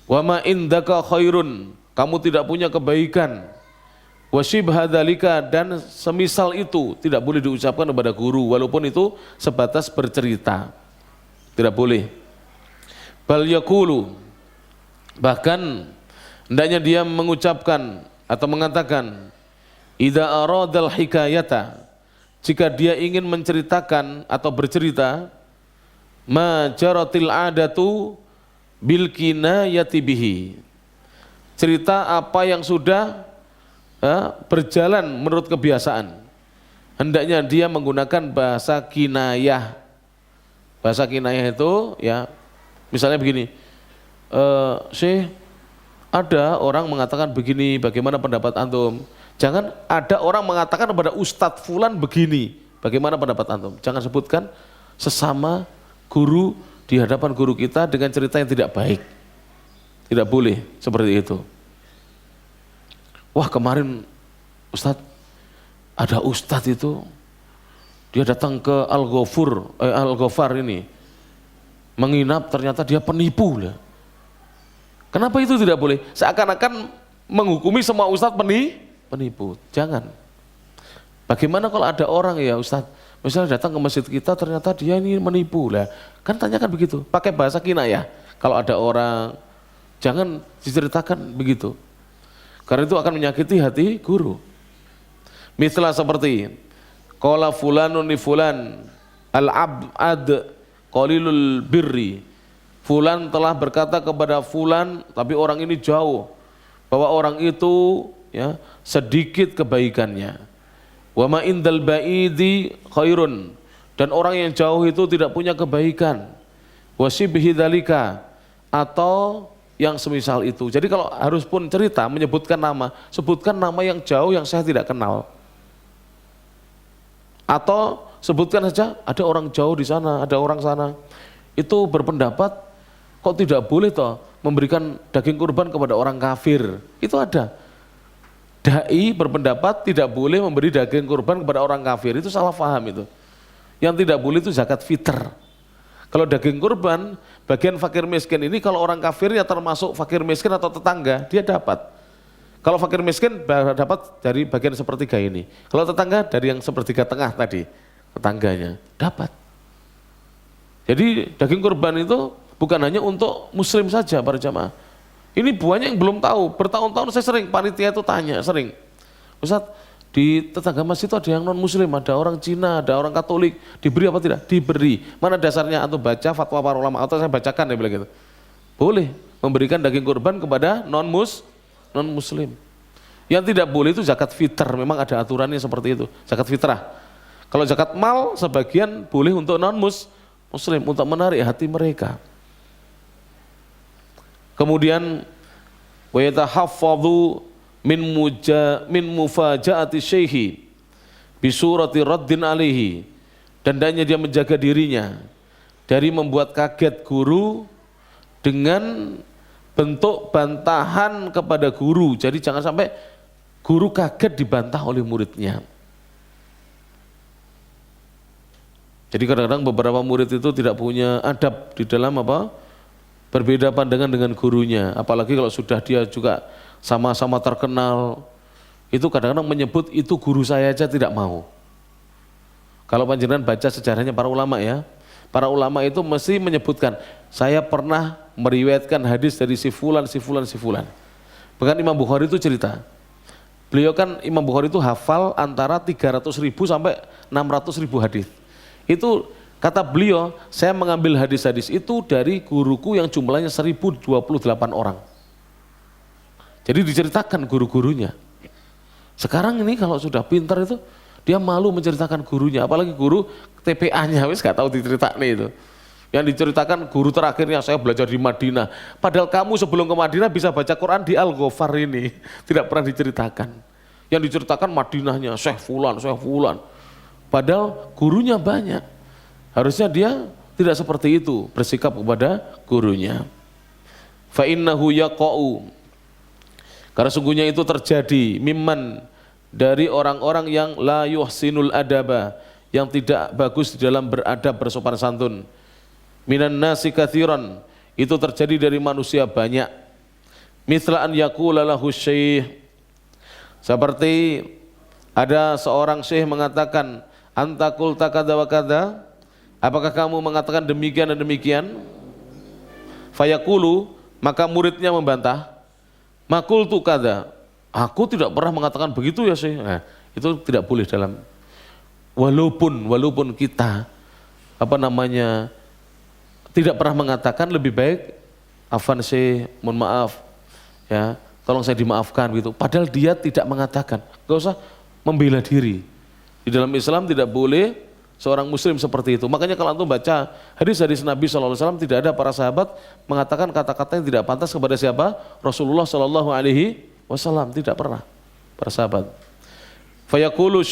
Wa ma indaka khairun, kamu tidak punya kebaikan. Wa shibha dzalika, dan semisal itu tidak boleh diucapkan kepada guru, walaupun itu sebatas bercerita. Tidak boleh. Bal yaqulu, bahkan hendaknya dia mengucapkan atau mengatakan, idza aradal hikayata, jika dia ingin menceritakan atau bercerita, ma jaratil adatu bil kinayati bihi, cerita apa yang sudah berjalan menurut kebiasaan, hendaknya dia menggunakan bahasa kinayah. Bahasa kinayah itu ya, misalnya begini, Syekh, ada orang mengatakan begini, bagaimana pendapat antum? Jangan ada orang mengatakan kepada Ustadz Fulan begini, bagaimana pendapat antum? Jangan sebutkan sesama guru di hadapan guru kita dengan cerita yang tidak baik. Tidak boleh seperti itu. Wah, kemarin Ustadz, ada Ustadz itu, dia datang ke Al-Ghafar ini, menginap, ternyata dia penipu. Kenapa itu tidak boleh? Seakan-akan menghukumi semua Ustadz penipu. Jangan. Bagaimana kalau ada orang ya Ustadz, misalnya datang ke masjid kita, ternyata dia ini menipu lah. Kan tanyakan begitu, pakai bahasa kinayah. Kalau ada orang, jangan diceritakan begitu. Karena itu akan menyakiti hati guru. Mislah seperti qala fulanun li fulan al-ab'ad qalilul birri. Fulan telah berkata kepada fulan, tapi orang ini jauh, bahwa orang itu ya sedikit kebaikannya. Wa ma indal ba'idi khairun, dan orang yang jauh itu tidak punya kebaikan. Wa shibhi dzalika, atau yang semisal itu. Jadi kalau harus pun cerita menyebutkan nama, sebutkan nama yang jauh yang saya tidak kenal. Atau sebutkan saja ada orang jauh di sana, ada orang sana. Itu berpendapat kok tidak boleh toh memberikan daging kurban kepada orang kafir. Itu ada. Dai berpendapat tidak boleh memberi daging kurban kepada orang kafir, itu salah paham itu. Yang tidak boleh itu zakat fitr. Kalau daging kurban, bagian fakir miskin ini kalau orang kafirnya termasuk fakir miskin atau tetangga, dia dapat. Kalau fakir miskin dapat dari bagian sepertiga ini. Kalau tetangga dari yang sepertiga tengah tadi, tetangganya dapat. Jadi daging kurban itu bukan hanya untuk muslim saja para jamaah. Ini banyak yang belum tahu. Bertahun-tahun saya sering, panitia itu tanya, sering. Ustaz, di tetangga masjid itu ada yang non muslim, ada orang Cina, ada orang Katolik, diberi apa tidak? Diberi. Mana dasarnya? Atau baca fatwa para ulama, atau saya bacakan, dia bilang gitu. Boleh memberikan daging kurban kepada non muslim. Yang tidak boleh itu zakat fitr, memang ada aturannya seperti itu, zakat fitrah. Kalau zakat mal sebagian boleh untuk non muslim, untuk menarik hati mereka. Kemudian wa yatahaffadhu min mufajaati syaihi bi surati raddin alaihi, dan hendaknya dia menjaga dirinya dari membuat kaget guru dengan bentuk bantahan kepada guru. Jadi jangan sampai guru kaget dibantah oleh muridnya. Jadi kadang-kadang beberapa murid itu tidak punya adab di dalam berbeda pandangan dengan gurunya, apalagi kalau sudah dia juga sama-sama terkenal, itu kadang-kadang menyebut itu guru saya aja tidak mau. Kalau panjenengan baca sejarahnya para ulama ya, para ulama itu mesti menyebutkan, saya pernah meriwayatkan hadis dari si fulan. Bahkan Imam Bukhari itu cerita, beliau kan Imam Bukhari itu hafal antara 300.000 sampai 600.000 hadis. Itu kata beliau, saya mengambil hadis-hadis itu dari guruku yang jumlahnya 1028 orang. Jadi diceritakan guru-gurunya. Sekarang ini kalau sudah pintar itu, dia malu menceritakan gurunya, apalagi guru TPA-nya, wis gak tahu diceritakan itu. Yang diceritakan guru terakhirnya saya belajar di Madinah. Padahal kamu sebelum ke Madinah bisa baca Quran di Al-Ghafar ini, tidak pernah diceritakan. Yang diceritakan Madinahnya, Syekh Fulan. Padahal gurunya banyak. Harusnya dia tidak seperti itu bersikap kepada gurunya. Fa innahu yaqa'u, karena sungguhnya itu terjadi mimman, dari orang-orang yang la yuhsinul adaba, yang tidak bagus di dalam beradab bersopan santun. Minan nasi katsiran, itu terjadi dari manusia banyak. Mithla an yaqula lahu syekh, seperti ada seorang syekh mengatakan, anta qulta kadza wa kadza, apakah kamu mengatakan demikian dan demikian? Fayaqulu, maka muridnya membantah, maqultu kadza, aku tidak pernah mengatakan begitu ya Syekh. Nah, itu tidak boleh dalam, walaupun kita tidak pernah mengatakan, lebih baik afan Syekh, mohon maaf ya, tolong saya dimaafkan gitu. Padahal dia tidak mengatakan, gak usah membela diri. Di dalam Islam tidak boleh seorang muslim seperti itu. Makanya kalau antum baca hadis-hadis Nabi SAW, tidak ada para sahabat mengatakan kata-kata yang tidak pantas kepada siapa? Rasulullah SAW, tidak pernah para sahabat. Fayaqulu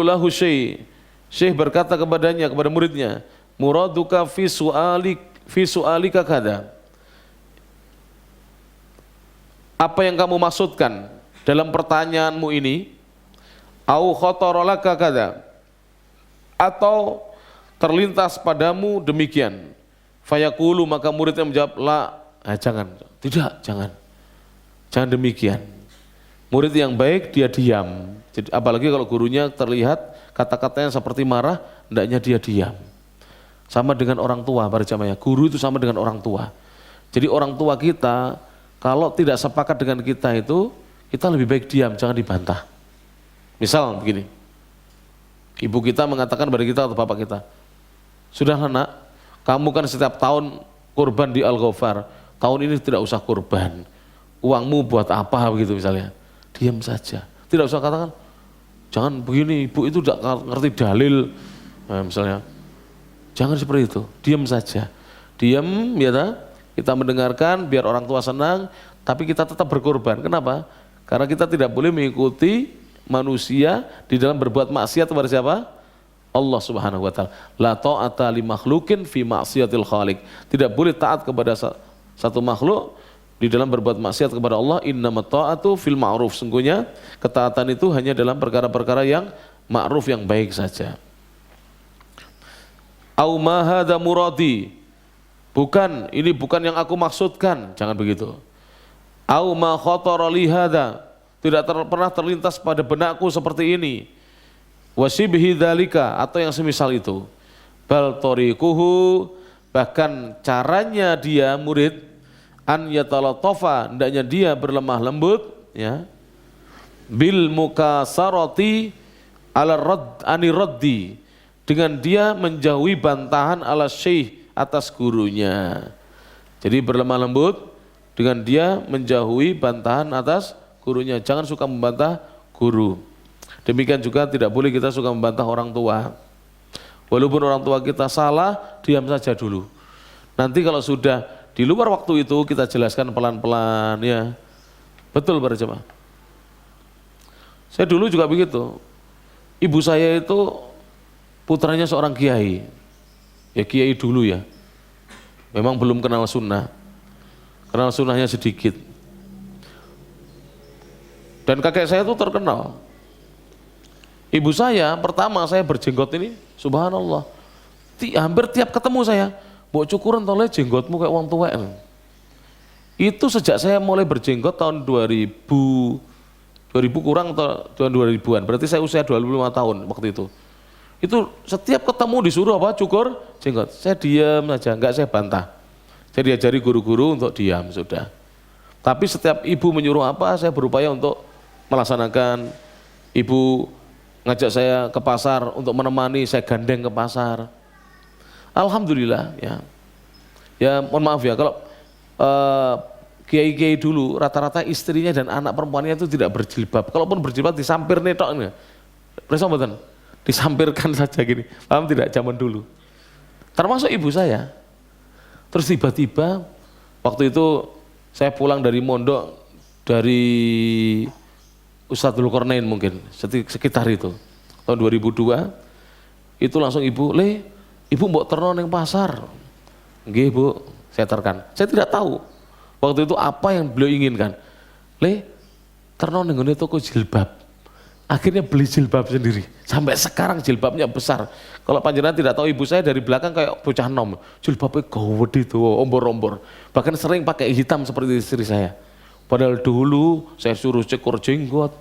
lahu syekh, syekh berkata kepadanya, kepada muridnya, muraduka fi su'alika kada, apa yang kamu maksudkan dalam pertanyaanmu ini? Au khatara laka kada, atau terlintas padamu demikian. Fayaqulu, maka muridnya menjawab, la, jangan demikian. Murid yang baik dia diam. Jadi, apalagi kalau gurunya terlihat kata-katanya seperti marah, hendaknya dia diam. Sama dengan orang tua para jamaah, guru itu sama dengan orang tua. Jadi orang tua kita kalau tidak sepakat dengan kita itu, kita lebih baik diam, jangan dibantah. Misal begini, ibu kita mengatakan kepada kita atau bapak kita, sudahlah nak, kamu kan setiap tahun kurban di Al-Ghafar, tahun ini tidak usah kurban, uangmu buat apa begitu misalnya. Diam saja, tidak usah katakan, jangan begini, ibu itu tidak ngerti dalil, nah, misalnya. Jangan seperti itu, diam saja. Diam ya, kita mendengarkan biar orang tua senang, tapi kita tetap berkorban. Kenapa? Karena kita tidak boleh mengikuti manusia di dalam berbuat maksiat kepada siapa? Allah Subhanahu wa taala. La ta'ata li makhluqin fi ma'siyatil khaliq. Tidak boleh taat kepada satu makhluk di dalam berbuat maksiat kepada Allah. Innamat ta'atu fil ma'ruf, sungguhnya ketaatan itu hanya dalam perkara-perkara yang ma'ruf, yang baik saja. Au ma hadza muradi, bukan, ini bukan yang aku maksudkan, jangan begitu. Au ma khatara li hadza, tidak pernah terlintas pada benakku seperti ini. Wasibhi dzalika, atau yang semisal itu. Bal tariquhu, bahkan caranya dia murid, an yatalatafa, hendaknya dia berlemah lembut, ya, bil mukasarati ala radd ani raddi, dengan dia menjauhi bantahan ala syekh, atas gurunya. Jadi berlemah lembut dengan dia menjauhi bantahan atas gurunya. Jangan suka membantah guru. Demikian juga tidak boleh kita suka membantah orang tua. Walaupun orang tua kita salah, diam saja dulu. Nanti kalau sudah di luar waktu itu kita jelaskan pelan-pelan, ya. Betul para jemaah. Saya dulu juga begitu. Ibu saya itu putranya seorang kiai. Ya kiai dulu ya. Memang belum kenal sunnah. Kenal sunnahnya sedikit. Dan kakek saya itu terkenal. Ibu saya, pertama saya berjenggot ini, subhanallah, hampir tiap ketemu saya, mbok cukuran toleh jenggotmu kayak wong tuwek. Itu sejak saya mulai berjenggot tahun 2000 kurang atau tahun 2000-an, berarti saya usia 25 tahun waktu itu. Itu setiap ketemu disuruh apa? Cukur jenggot. Saya diam saja, enggak saya bantah. Saya diajari guru-guru untuk diam, sudah. Tapi setiap ibu menyuruh apa, saya berupaya untuk melaksanakan. Ibu ngajak saya ke pasar untuk menemani, saya gandeng ke pasar. Alhamdulillah, ya. Ya mohon maaf ya, kalau kiai-kiai dulu rata-rata istrinya dan anak perempuannya itu tidak berjilbab. Kalaupun berjilbab disampir netok nih. Presa mboten? Disampirkan saja gini. Paham tidak zaman dulu? Termasuk ibu saya. Terus tiba-tiba waktu itu saya pulang dari mondok dari Ustadz Dzulkarnain mungkin, sekitar itu, tahun 2002, itu langsung ibu mbok terno ning pasar. Nggih bu, saya terkan. Saya tidak tahu waktu itu apa yang beliau inginkan. Terno ning ngene toko jilbab. Akhirnya beli jilbab sendiri. Sampai sekarang jilbabnya besar. Kalau panjenengan tidak tahu, ibu saya dari belakang kayak bocah nom. Jilbabnya gede itu, ombor-ombor. Bahkan sering pakai hitam seperti istri saya. Padahal dulu saya suruh cukur jenggot,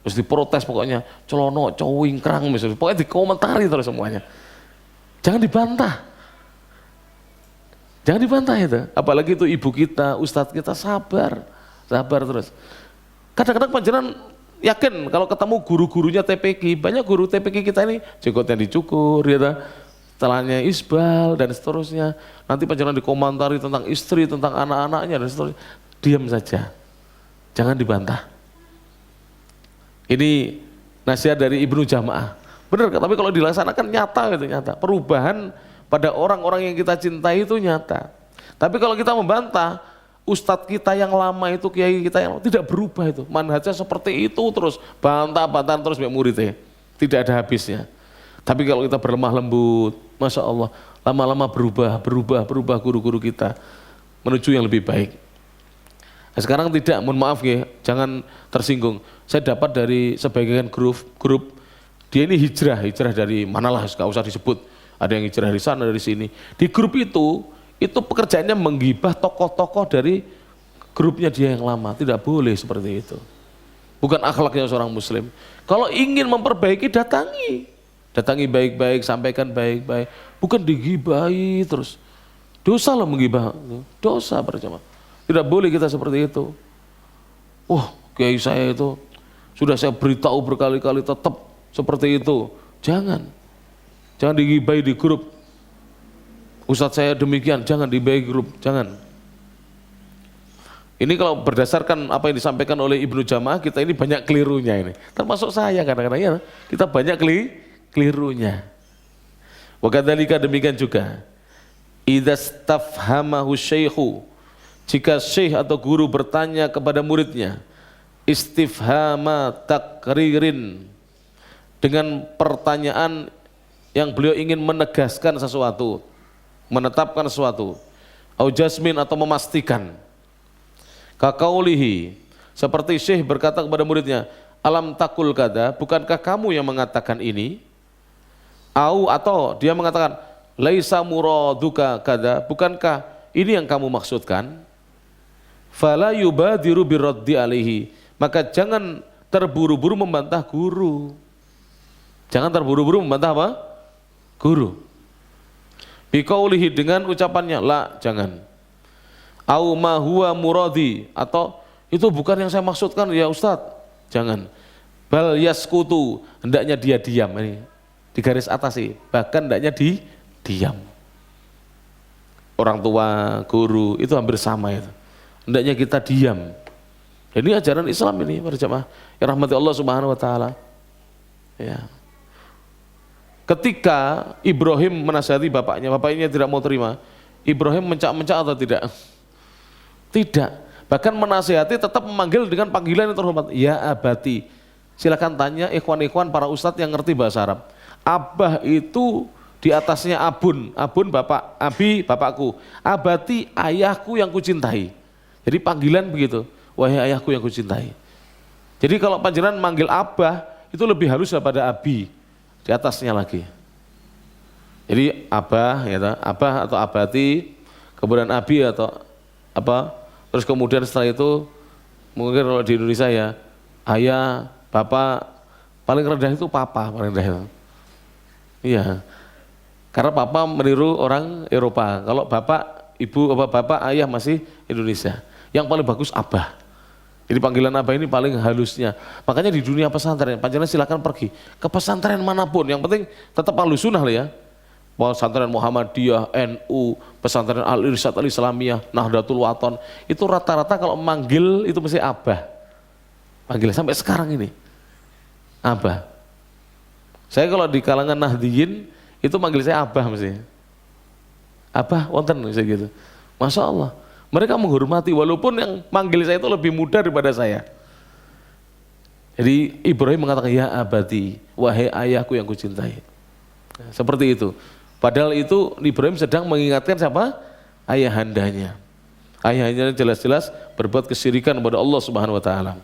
terus diprotes pokoknya, celono, cowingkrang misalnya, pokoknya dikomentari terus semuanya. Jangan dibantah. Jangan dibantah itu. Apalagi itu ibu kita, ustadz kita, sabar terus. Kadang-kadang panjenengan yakin kalau ketemu guru-gurunya TPQ, banyak guru TPQ kita ini jenggotnya dicukur, ya, celahnya isbal dan seterusnya. Nanti panjenengan dikomentari tentang istri, tentang anak-anaknya dan seterusnya. Diam saja. Jangan dibantah. Ini nasihat dari Ibnu Jamaah. Benar, tapi kalau dilaksanakan nyata gitu, nyata. Perubahan pada orang-orang yang kita cintai itu nyata. Tapi kalau kita membantah, ustadz kita yang lama itu, kiai kita yang lama, tidak berubah itu. Manhajnya seperti itu terus, bantah-bantahan terus mbek muridnya. Tidak ada habisnya. Tapi kalau kita berlemah lembut, Masya Allah, lama-lama berubah guru-guru kita menuju yang lebih baik. Nah, sekarang tidak, mohon maaf ya, jangan tersinggung. Saya dapat dari sebagian grup, dia ini hijrah dari manalah, nggak usah disebut. Ada yang hijrah dari sana, dari sini. Di grup itu pekerjaannya menggibah tokoh-tokoh dari grupnya dia yang lama. Tidak boleh seperti itu. Bukan akhlaknya seorang muslim. Kalau ingin memperbaiki, datangi baik-baik, sampaikan baik-baik. Bukan digibahi terus. Dosa loh menggibah, dosa berjamaah. Tidak boleh kita seperti itu. Kiai saya itu sudah saya beritahu berkali-kali tetap seperti itu. Jangan digibahi di grup. Ustadz saya demikian, jangan digibahi grup, jangan. Ini kalau berdasarkan apa yang disampaikan oleh Ibnu Jamaah, kita ini banyak kelirunya ini. Termasuk saya kadang-kadang ya, kita banyak kelirunya. Wa kadzalika, demikian juga. Idza stafhamahu syaikhu, jika syekh atau guru bertanya kepada muridnya, istifhama takririn, dengan pertanyaan yang beliau ingin menegaskan sesuatu, menetapkan sesuatu, au jasmin, atau memastikan. Kaqaulihi, seperti syekh berkata kepada muridnya, alam takul kada, bukankah kamu yang mengatakan ini? Atau dia mengatakan, laisa muraduka kada, bukankah ini yang kamu maksudkan? Fala yubadiru biraddi alaihi, maka jangan terburu-buru membantah guru. Jangan terburu-buru membantah apa? Guru. Biqaulihi, dengan ucapannya, la, jangan. Au ma huwa muradi, atau itu bukan yang saya maksudkan ya Ustadz, jangan. Bal yaskutu, hendaknya dia diam. Ini di garis atas sih, bahkan hendaknya diam. Orang tua, guru itu hampir sama itu. Hendaknya kita diam. Ini ajaran Islam ini para jamaah yang rahmati Allah Subhanahu wa taala. Ya. Ketika Ibrahim menasihati bapaknya tidak mau terima. Ibrahim mencak-mencak atau tidak? Tidak. Bahkan menasihati tetap memanggil dengan panggilan yang terhormat. Ya abati. Silakan tanya ikhwan-ikhwan para ustadz yang ngerti bahasa Arab. Abah itu di atasnya abun. Abun bapak, abi bapakku. Abati ayahku yang kucintai. Jadi panggilan begitu. Wahai ayahku yang kucintai. Jadi kalau panjenengan manggil abah itu lebih halus daripada abi. Di atasnya lagi. Jadi abah, ya, abah atau abati, kemudian abi atau apa, terus kemudian setelah itu mungkin kalau di Indonesia ya ayah, bapak, paling rendah itu papa, paling rendah itu. Iya, karena papa meniru orang Eropa, kalau bapak, ibu, bapak, ayah masih Indonesia. Yang paling bagus abah. Jadi panggilan abah ini paling halusnya. Makanya di dunia pesantren, panjenengan silakan pergi ke pesantren manapun. Yang penting tetap Ahlus Sunnah lah ya. Pesantren Muhammadiyah, NU, pesantren Al-Irsyad Al-Islamiyah, Nahdlatul Wathon, itu rata-rata kalau manggil itu mesti abah. Panggil sampai sekarang ini abah. Saya kalau di kalangan Nahdiyin itu manggil saya abah mesti. Abah wonten saya gitu. Masya Allah. Mereka menghormati walaupun yang manggil saya itu lebih muda daripada saya. Jadi Ibrahim mengatakan ya abadi, wahai ayahku yang kucintai. Nah, seperti itu. Padahal itu Ibrahim sedang mengingatkan siapa? Ayahandanya. Ayahandanya jelas-jelas berbuat kesyirikan kepada Allah Subhanahu wa taala.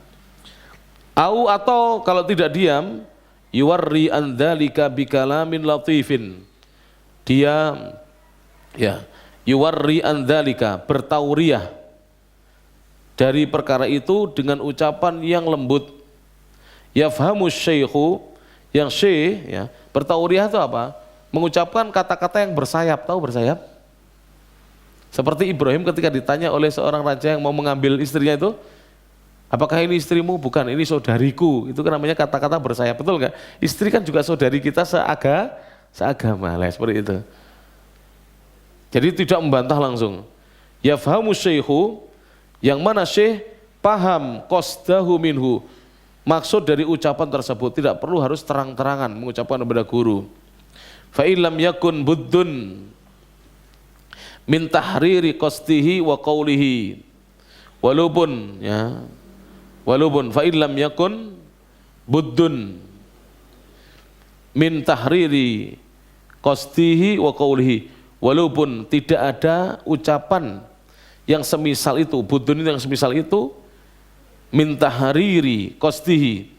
Atau kalau tidak diam, yuwarri an dzalika bikalamin latifin. Dia ya yuwarri an dzalika, bertauriah dari perkara itu dengan ucapan yang lembut. Yafhamu syaikhu, yang syekh ya, bertauriah itu apa? Mengucapkan kata-kata yang bersayap. Tahu bersayap? Seperti Ibrahim ketika ditanya oleh seorang raja yang mau mengambil istrinya itu, apakah ini istrimu? Bukan, ini saudariku. Itu kan namanya kata-kata bersayap, betul nggak? Istri kan juga saudari kita seagama lah, seperti itu. Jadi tidak membantah langsung. Yafhamu syaikhu, yang mana syekh paham qasdahu minhu, maksud dari ucapan tersebut, tidak perlu harus terang-terangan mengucapkan kepada guru. Fa illam yakun buddun min tahriri qasdihi wa qawlihi, walaupun fa illam yakun buddun min tahriri qasdihi wa qawlihi, walaupun tidak ada ucapan yang semisal itu, budun yang semisal itu, min tahriri qasdihi,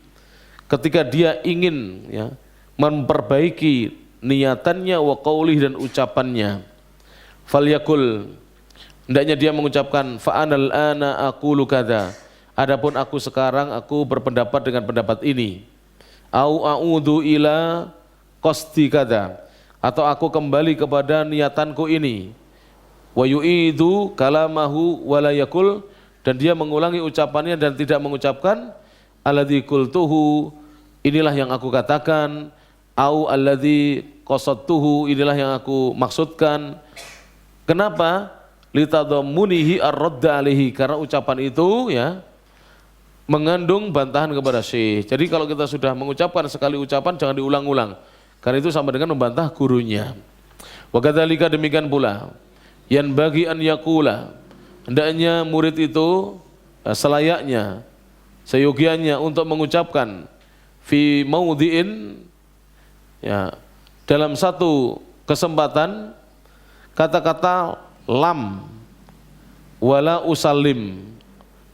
ketika dia ingin ya memperbaiki niatannya, wa qawlihi, dan ucapannya, falyakul, hendaknya dia mengucapkan fa anal ana aqulu kada, adapun aku sekarang aku berpendapat dengan pendapat ini, au a'udzu ila qasdi kada, atau aku kembali kepada niatanku ini, wa yu'idu kalamahu wa la yakul, dan dia mengulangi ucapannya dan tidak mengucapkan alladzi qultuhu, inilah yang aku katakan, au alladzi qasadtuhu, inilah yang aku maksudkan. Kenapa? Litadammunihi ar-radda alaihi, karena ucapan itu ya mengandung bantahan kepada syekh. Jadi kalau kita sudah mengucapkan sekali ucapan jangan diulang-ulang, karena itu sama dengan membantah gurunya. Wa kadzalika, demikian pula, yan bagi an yaqula, hendaknya murid itu selayaknya, seyogianya untuk mengucapkan fi maudhi'in, ya, dalam satu kesempatan, kata-kata lam wala usallim,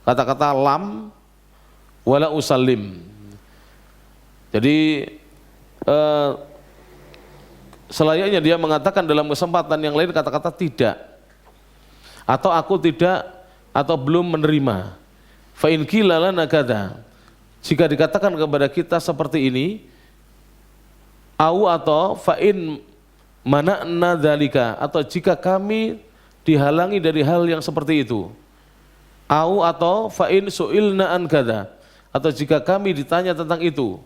kata-kata lam wala usallim. Jadi selayaknya dia mengatakan dalam kesempatan yang lain kata-kata tidak, atau aku tidak, atau belum menerima. Fa in qila lana kadza, jika dikatakan kepada kita seperti ini, au atau fa in mana'na dzalika, atau jika kami dihalangi dari hal yang seperti itu, au atau fa in su'ilna an kadza, atau jika kami ditanya tentang itu,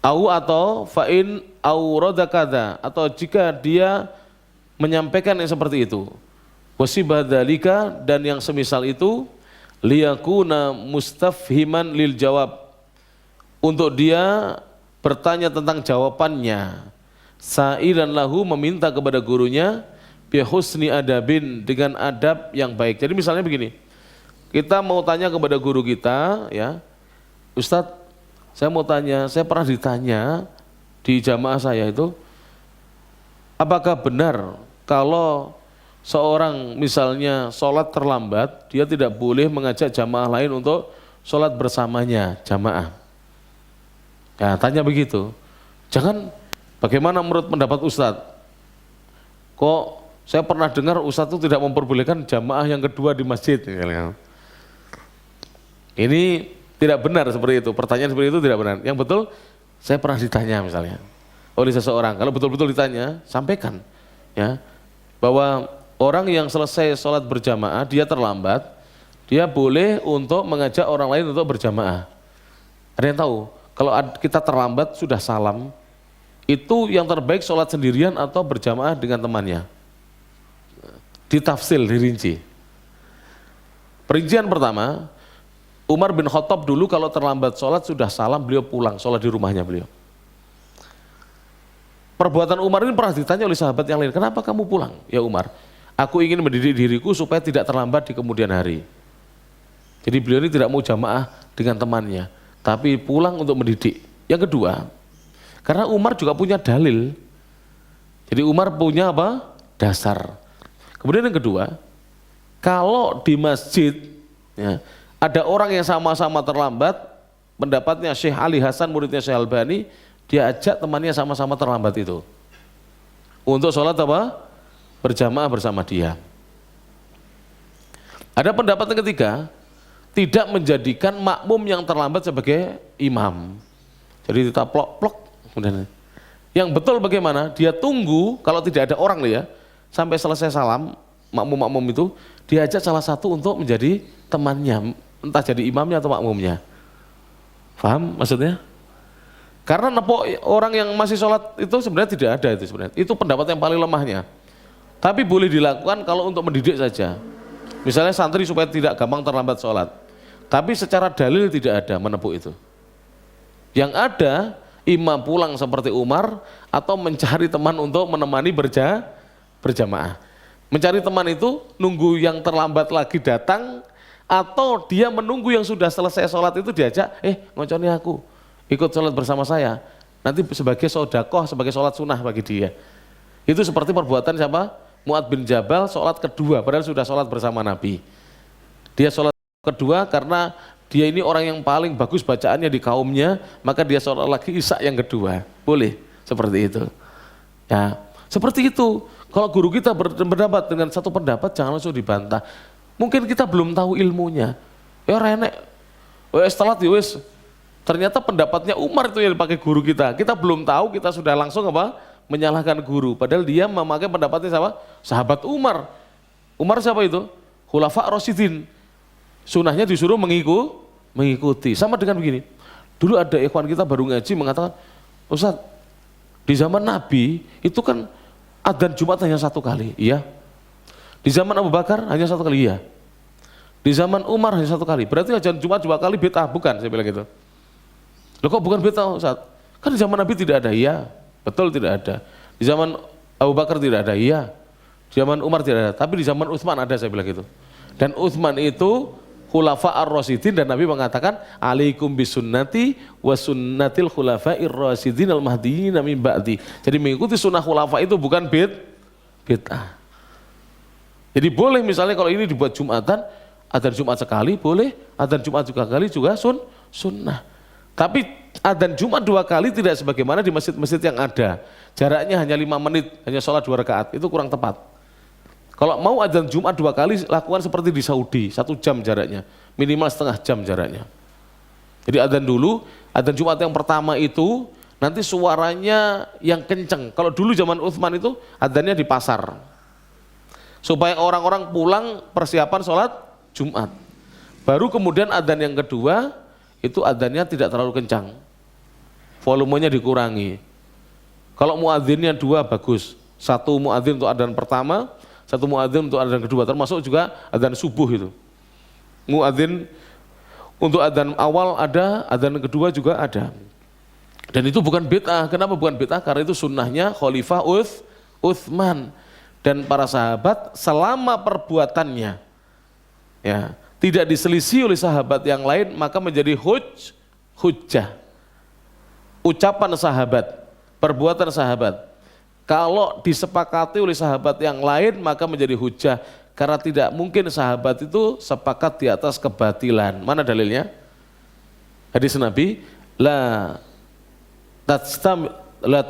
au atau fa in aurada kadza, atau jika dia menyampaikan yang seperti itu, wasibah dzalika, dan yang semisal itu, liyakuna mustafhiman lil jawab, untuk dia bertanya tentang jawabannya, sa'ilan lahu, meminta kepada gurunya, bihusni adabin, dengan adab yang baik. Jadi misalnya begini, kita mau tanya kepada guru kita, ya, Ustadz, saya mau tanya, saya pernah ditanya di jamaah saya itu, apakah benar kalau seorang misalnya sholat terlambat, dia tidak boleh mengajak jamaah lain untuk sholat bersamanya, jamaah. Ya, tanya begitu. Jangan, bagaimana menurut pendapat Ustadz? Kok saya pernah dengar Ustadz itu tidak memperbolehkan jamaah yang kedua di masjid. Ini tidak benar seperti itu, pertanyaan seperti itu tidak benar. Yang betul, saya pernah ditanya misalnya oleh seseorang, kalau betul-betul ditanya, sampaikan, ya, bahwa orang yang selesai sholat berjamaah, dia terlambat, dia boleh untuk mengajak orang lain untuk berjamaah. Ada yang tahu, kalau kita terlambat sudah salam, itu yang terbaik sholat sendirian atau berjamaah dengan temannya? Ditafsil, dirinci. Perincian pertama, Umar bin Khattab dulu kalau terlambat sholat sudah salam, beliau pulang, sholat di rumahnya beliau. Perbuatan Umar ini pernah ditanya oleh sahabat yang lain, kenapa kamu pulang? Ya Umar, aku ingin mendidik diriku supaya tidak terlambat di kemudian hari. Jadi beliau ini tidak mau jamaah dengan temannya, tapi pulang untuk mendidik. Yang kedua, karena Umar juga punya dalil. Jadi Umar punya apa? Dasar. Kemudian yang kedua, kalau di masjid, ya, ada orang yang sama-sama terlambat, pendapatnya Syekh Ali Hasan, muridnya Syekh Albani, dia ajak temannya sama-sama terlambat itu untuk sholat apa? Berjamaah bersama dia. Ada pendapat yang ketiga, tidak menjadikan makmum yang terlambat sebagai imam. Jadi kita plok-plok. Yang betul bagaimana? Dia tunggu, kalau tidak ada orang ya, sampai selesai salam, makmum-makmum itu diajak salah satu untuk menjadi temannya, entah jadi imamnya atau makmumnya. Paham maksudnya? Karena nepok orang yang masih sholat itu sebenarnya tidak ada itu sebenarnya. Itu pendapat yang paling lemahnya. Tapi boleh dilakukan kalau untuk mendidik saja. Misalnya santri supaya tidak gampang terlambat sholat. Tapi secara dalil tidak ada menepuk itu. Yang ada imam pulang seperti Umar atau mencari teman untuk menemani berjamaah. Mencari teman itu nunggu yang terlambat lagi datang, atau dia menunggu yang sudah selesai sholat itu diajak, ngonconi aku, ikut sholat bersama saya. Nanti sebagai sodakoh, sebagai sholat sunnah bagi dia. Itu seperti perbuatan siapa? Mu'ad bin Jabal sholat kedua, padahal sudah sholat bersama Nabi. Dia sholat kedua karena dia ini orang yang paling bagus bacaannya di kaumnya, maka dia sholat lagi isya yang kedua. Boleh seperti itu. Ya, seperti itu. Kalau guru kita berpendapat dengan satu pendapat, jangan langsung dibantah. Mungkin kita belum tahu ilmunya. Ya renek, setelah diwes, ternyata pendapatnya Umar itu yang dipakai guru kita. Kita belum tahu, kita sudah langsung apa? Menyalahkan guru. Padahal dia memakai pendapatnya siapa? Sahabat Umar. Umar siapa itu? Khulafa Rasyidin. Sunnahnya disuruh mengikuti. Sama dengan begini. Dulu ada ikhwan kita baru ngaji mengatakan, Ustaz, di zaman Nabi itu kan adzan Jumat hanya satu kali. Iya. Di zaman Abu Bakar hanya satu kali. Iya. Di zaman Umar hanya satu kali. Berarti adzan Jumat 2 kali bid'ah, bukan? Saya bilang gitu. Loh kok bukan bid'ah Ustaz? Kan di zaman Nabi tidak ada. Iya. Betul tidak ada. Di zaman Abu Bakar tidak ada. Iya. Di zaman Umar tidak ada. Tapi di zaman Utsman ada, saya bilang gitu. Dan Utsman itu khulafa ar-rasyidin, dan Nabi mengatakan alaikum bisunnati wa sunnatil khulafa'ir rasyidin al-mahdiyyin min ba'di. Jadi mengikuti sunnah khulafa itu bukan bid'ah. Jadi boleh misalnya kalau ini dibuat Jumatan, adzan Jumat sekali boleh, adzan Jumat juga kali juga sunnah. Tapi adzan Jumat 2 kali tidak sebagaimana di masjid-masjid yang ada. Jaraknya hanya 5 menit, hanya sholat 2 rakaat, itu kurang tepat. Kalau mau adzan Jumat 2 kali, lakukan seperti di Saudi, 1 jam jaraknya, minimal setengah jam jaraknya. Jadi adzan dulu, adzan Jumat yang pertama itu nanti suaranya yang kenceng. Kalau dulu zaman Utsman itu adzannya di pasar, supaya orang-orang pulang persiapan sholat Jumat. Baru kemudian adzan yang kedua, itu adzannya tidak terlalu kencang, volumenya dikurangi. Kalau muadzinnya 2 bagus, 1 muadzin untuk adzan pertama, 1 muadzin untuk adzan kedua, termasuk juga adzan subuh itu. Muadzin untuk adzan awal ada, adzan kedua juga ada. Dan itu bukan bid'ah. Kenapa bukan bid'ah? Karena itu sunnahnya Khalifah Utsman dan para sahabat selama perbuatannya ya tidak diselisih oleh sahabat yang lain, maka menjadi hujjah. Ucapan sahabat, perbuatan sahabat. Kalau disepakati oleh sahabat yang lain, maka menjadi hujjah. Karena tidak mungkin sahabat itu sepakat di atas kebatilan. Mana dalilnya? Hadis Nabi, la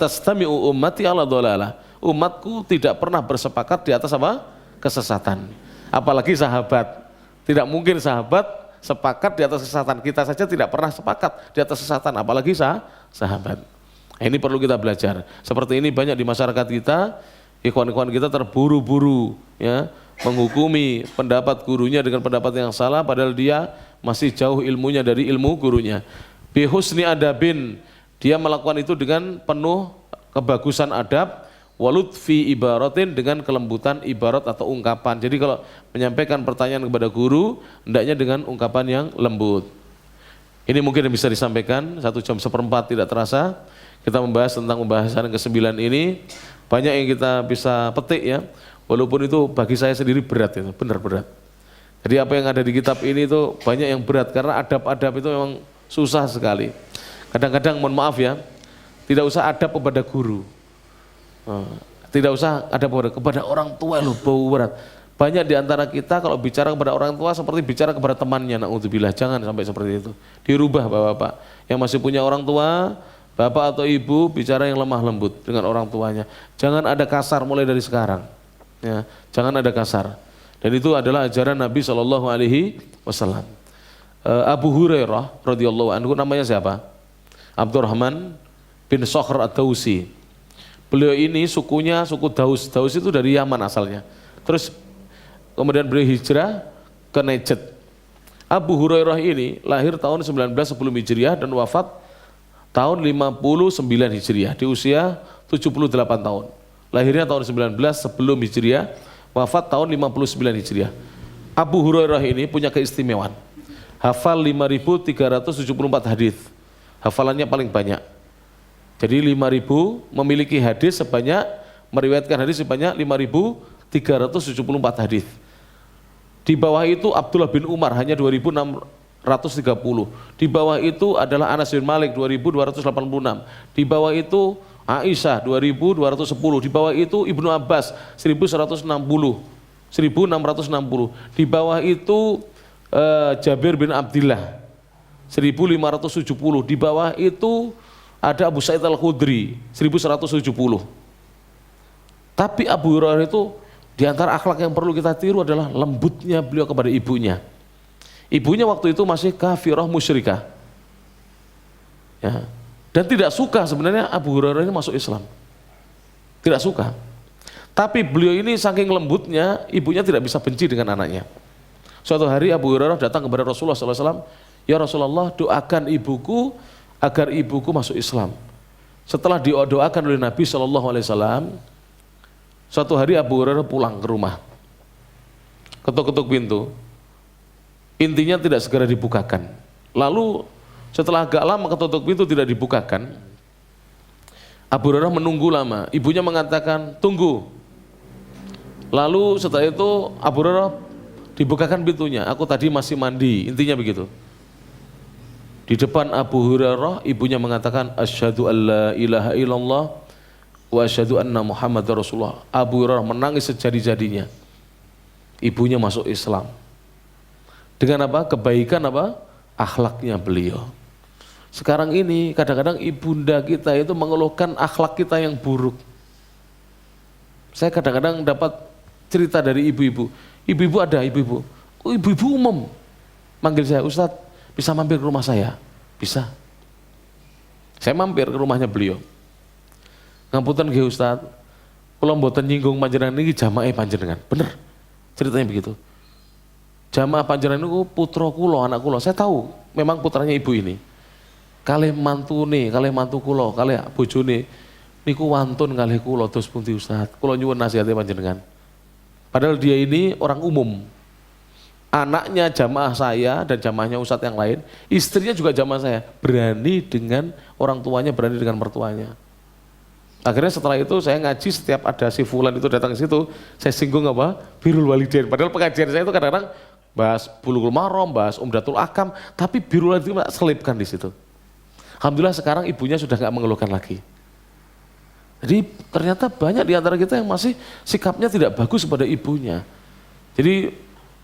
tastami'u ummati ala dhalalah. Umatku tidak pernah bersepakat di atas apa? Kesesatan. Apalagi sahabat. Tidak mungkin sahabat sepakat di atas kesesatan. Kita saja tidak pernah sepakat di atas kesesatan, apalagi sahabat. Ini perlu kita belajar. Seperti ini banyak di masyarakat kita, ikhwan-ikhwan kita terburu-buru ya, menghukumi pendapat gurunya dengan pendapat yang salah, padahal dia masih jauh ilmunya dari ilmu gurunya. Bihusni adabin, dia melakukan itu dengan penuh kebagusan adab, walutfi ibaratin, dengan kelembutan ibarat atau ungkapan. Jadi kalau menyampaikan pertanyaan kepada guru, hendaknya dengan ungkapan yang lembut. Ini mungkin yang bisa disampaikan, 1 jam seperempat tidak terasa. Kita membahas tentang pembahasan yang ke-9 ini, banyak yang kita bisa petik ya, walaupun itu bagi saya sendiri berat, itu benar berat. Jadi apa yang ada di kitab ini itu banyak yang berat, karena adab-adab itu memang susah sekali. Kadang-kadang mohon maaf ya, tidak usah adab kepada guru. Tidak usah ada kepada orang tua, loh bau berat. Banyak di antara kita kalau bicara kepada orang tua seperti bicara kepada temannya, naudzubillah. Jangan sampai seperti itu. Dirubah bapak-bapak yang masih punya orang tua, bapak atau ibu bicara yang lemah lembut dengan orang tuanya. Jangan ada kasar mulai dari sekarang. Ya, jangan ada kasar. Dan itu adalah ajaran Nabi SAW. Abu Hurairah radhiyallahu anhu, namanya siapa? Abdurrahman bin Sakhr ad-Dausi. Beliau ini sukunya suku Daus. Daus itu dari Yaman asalnya. Terus kemudian beliau hijrah ke Najd. Abu Hurairah ini lahir tahun 19 sebelum Hijriah dan wafat tahun 59 Hijriah di usia 78 tahun. Lahirnya tahun 19 sebelum Hijriah, wafat tahun 59 Hijriah. Abu Hurairah ini punya keistimewaan. Hafal 5.374 hadis. Hafalannya paling banyak. Jadi 5.000 memiliki hadis sebanyak, meriwayatkan hadis sebanyak 5.374 hadis. Di bawah itu Abdullah bin Umar hanya 2.630. Di bawah itu adalah Anas bin Malik 2.286. Di bawah itu Aisyah 2.210. Di bawah itu Ibnu Abbas 1.160. Di bawah itu Jabir bin Abdillah 1.570. Di bawah itu ada Abu Sa'id Al-Khudri 1170. Tapi Abu Hurairah itu di antara akhlak yang perlu kita tiru adalah lembutnya beliau kepada ibunya. Ibunya waktu itu masih kafirah musyrikah. Ya. Dan tidak suka sebenarnya Abu Hurairah ini masuk Islam. Tidak suka. Tapi beliau ini saking lembutnya, ibunya tidak bisa benci dengan anaknya. Suatu hari Abu Hurairah datang kepada Rasulullah SAW, "Ya Rasulullah, doakan ibuku agar ibuku masuk Islam." Setelah didoakan oleh Nabi SAW, suatu hari Abu Hurairah pulang ke rumah, ketuk-ketuk pintu, intinya tidak segera dibukakan. Lalu setelah agak lama ketuk pintu tidak dibukakan, Abu Hurairah menunggu lama, ibunya mengatakan tunggu. Lalu setelah itu Abu Hurairah dibukakan pintunya, "Aku tadi masih mandi," intinya begitu. Di depan Abu Hurairah ibunya mengatakan, "Asyhadu an la ilaha illallah wa asyhadu anna Muhammadar Rasulullah." Abu Hurairah menangis sejadi-jadinya. Ibunya masuk Islam. Dengan apa? Kebaikan apa? Akhlaknya beliau. Sekarang ini kadang-kadang ibunda kita itu mengeluhkan akhlak kita yang buruk. Saya kadang-kadang dapat cerita dari ibu-ibu. Ibu-ibu ada, ibu-ibu. Oh, ibu-ibu umum manggil saya, Ustadz bisa mampir ke rumah saya? Bisa. Saya mampir ke rumahnya beliau. Ngapunten nggih Ustadz, kula mboten nyinggung panjenengan niki jamaah panjenengan. Bener. Ceritanya begitu. Jamaah panjenengan niku putra kula, anak kula. Saya tahu memang putranya ibu ini. Kalih mantune, kalih mantu kula, kalih bojone niku wantun kalih kula dos pundi Ustadz. Kula nyuwun nasihate panjenengan. Padahal dia ini orang umum. Anaknya jamaah saya dan jamaahnya Ustadz yang lain, istrinya juga jamaah saya, berani dengan orang tuanya, berani dengan mertuanya. Akhirnya setelah itu saya ngaji, setiap ada si fulan itu datang ke situ, saya singgung apa? Birrul walidain. Padahal pengajian saya itu kadang-kadang bahas Bulughul Maram, bahas Umdatul Ahkam, tapi birrul walidain selipkan di situ. Alhamdulillah sekarang ibunya sudah nggak mengeluhkan lagi. Jadi ternyata banyak di antara kita yang masih sikapnya tidak bagus pada ibunya. Jadi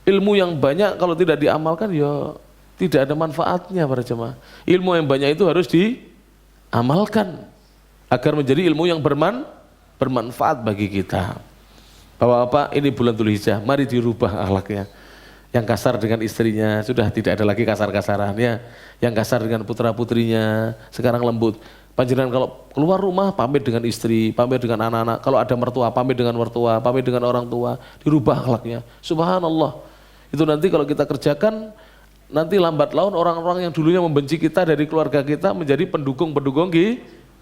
ilmu yang banyak kalau tidak diamalkan ya tidak ada manfaatnya para jemaah. Ilmu yang banyak itu harus diamalkan agar menjadi ilmu yang bermanfaat bagi kita. Bapak-bapak, ini bulan Dzulhijjah, mari dirubah akhlaknya. Yang kasar dengan istrinya sudah tidak ada lagi kasar-kasaran ya. Yang kasar dengan putra-putrinya sekarang lembut. Panjenengan kalau keluar rumah pamit dengan istri, pamit dengan anak-anak. Kalau ada mertua, pamit dengan mertua, pamit dengan orang tua. Dirubah akhlaknya. Subhanallah. Itu nanti kalau kita kerjakan, nanti lambat laun orang-orang yang dulunya membenci kita dari keluarga kita menjadi pendukung-pendukung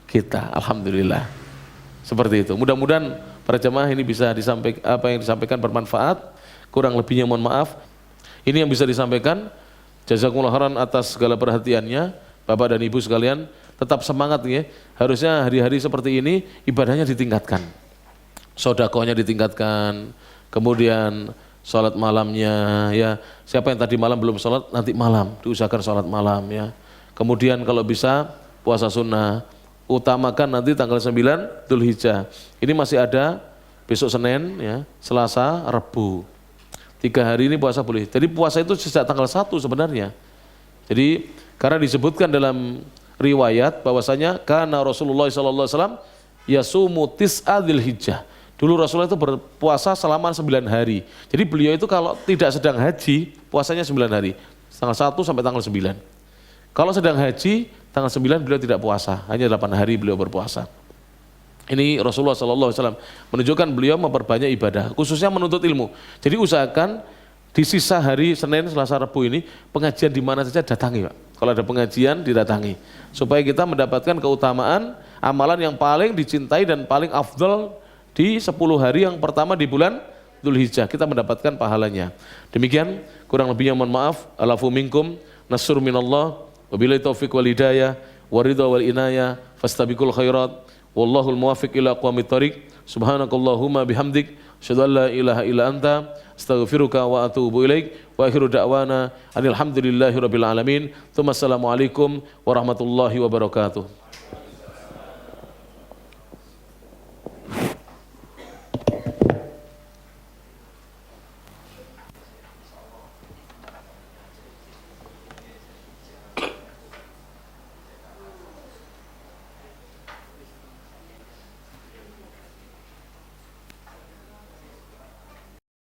kita. Alhamdulillah. Seperti itu. Mudah-mudahan para jemaah ini bisa disampaikan, apa yang disampaikan bermanfaat. Kurang lebihnya mohon maaf. Ini yang bisa disampaikan. Jazakumullah khairan atas segala perhatiannya. Bapak dan Ibu sekalian, tetap semangat ya. Harusnya hari-hari seperti ini ibadahnya ditingkatkan. Sedekahnya ditingkatkan. Kemudian sholat malamnya ya, siapa yang tadi malam belum sholat, nanti malam diusahakan sholat malam ya. Kemudian kalau bisa puasa sunnah, utamakan nanti tanggal 9 Dzulhijjah. Ini masih ada besok Senin ya, Selasa, Rabu. 3 hari ini puasa boleh. Jadi puasa itu sejak tanggal 1 sebenarnya. Jadi karena disebutkan dalam riwayat bahwasanya karena Rasulullah SAW yasumu tis'a Dzulhijjah. Dulu Rasulullah itu berpuasa selama 9 hari. Jadi beliau itu kalau tidak sedang haji, puasanya 9 hari. Tanggal 1 sampai tanggal 9. Kalau sedang haji, tanggal 9 beliau tidak puasa. Hanya 8 hari beliau berpuasa. Ini Rasulullah SAW menunjukkan beliau memperbanyak ibadah, khususnya menuntut ilmu. Jadi usahakan di sisa hari Senin, Selasa, Rabu ini, pengajian di mana saja datangi Pak. Kalau ada pengajian, didatangi. Supaya kita mendapatkan keutamaan, amalan yang paling dicintai dan paling afdal di 10 hari yang pertama di bulan Dzulhijjah, kita mendapatkan pahalanya. Demikian, kurang lebihnya mohon maaf. Alafu minkum, nasr minallah, wabillahi taufiq wal hidayah, waridha wal inayah, fastabiqul khairat, wallahul muwafiq ila aqwamit thoriq. Subhanakallahumma bihamdik, asyhadu an la ilaha illa anta, astaghfiruka wa atubu ilaik. Wa akhiru da'wana alhamdulillahi rabbil alamin. Assalamualaikum warahmatullahi wabarakatuh.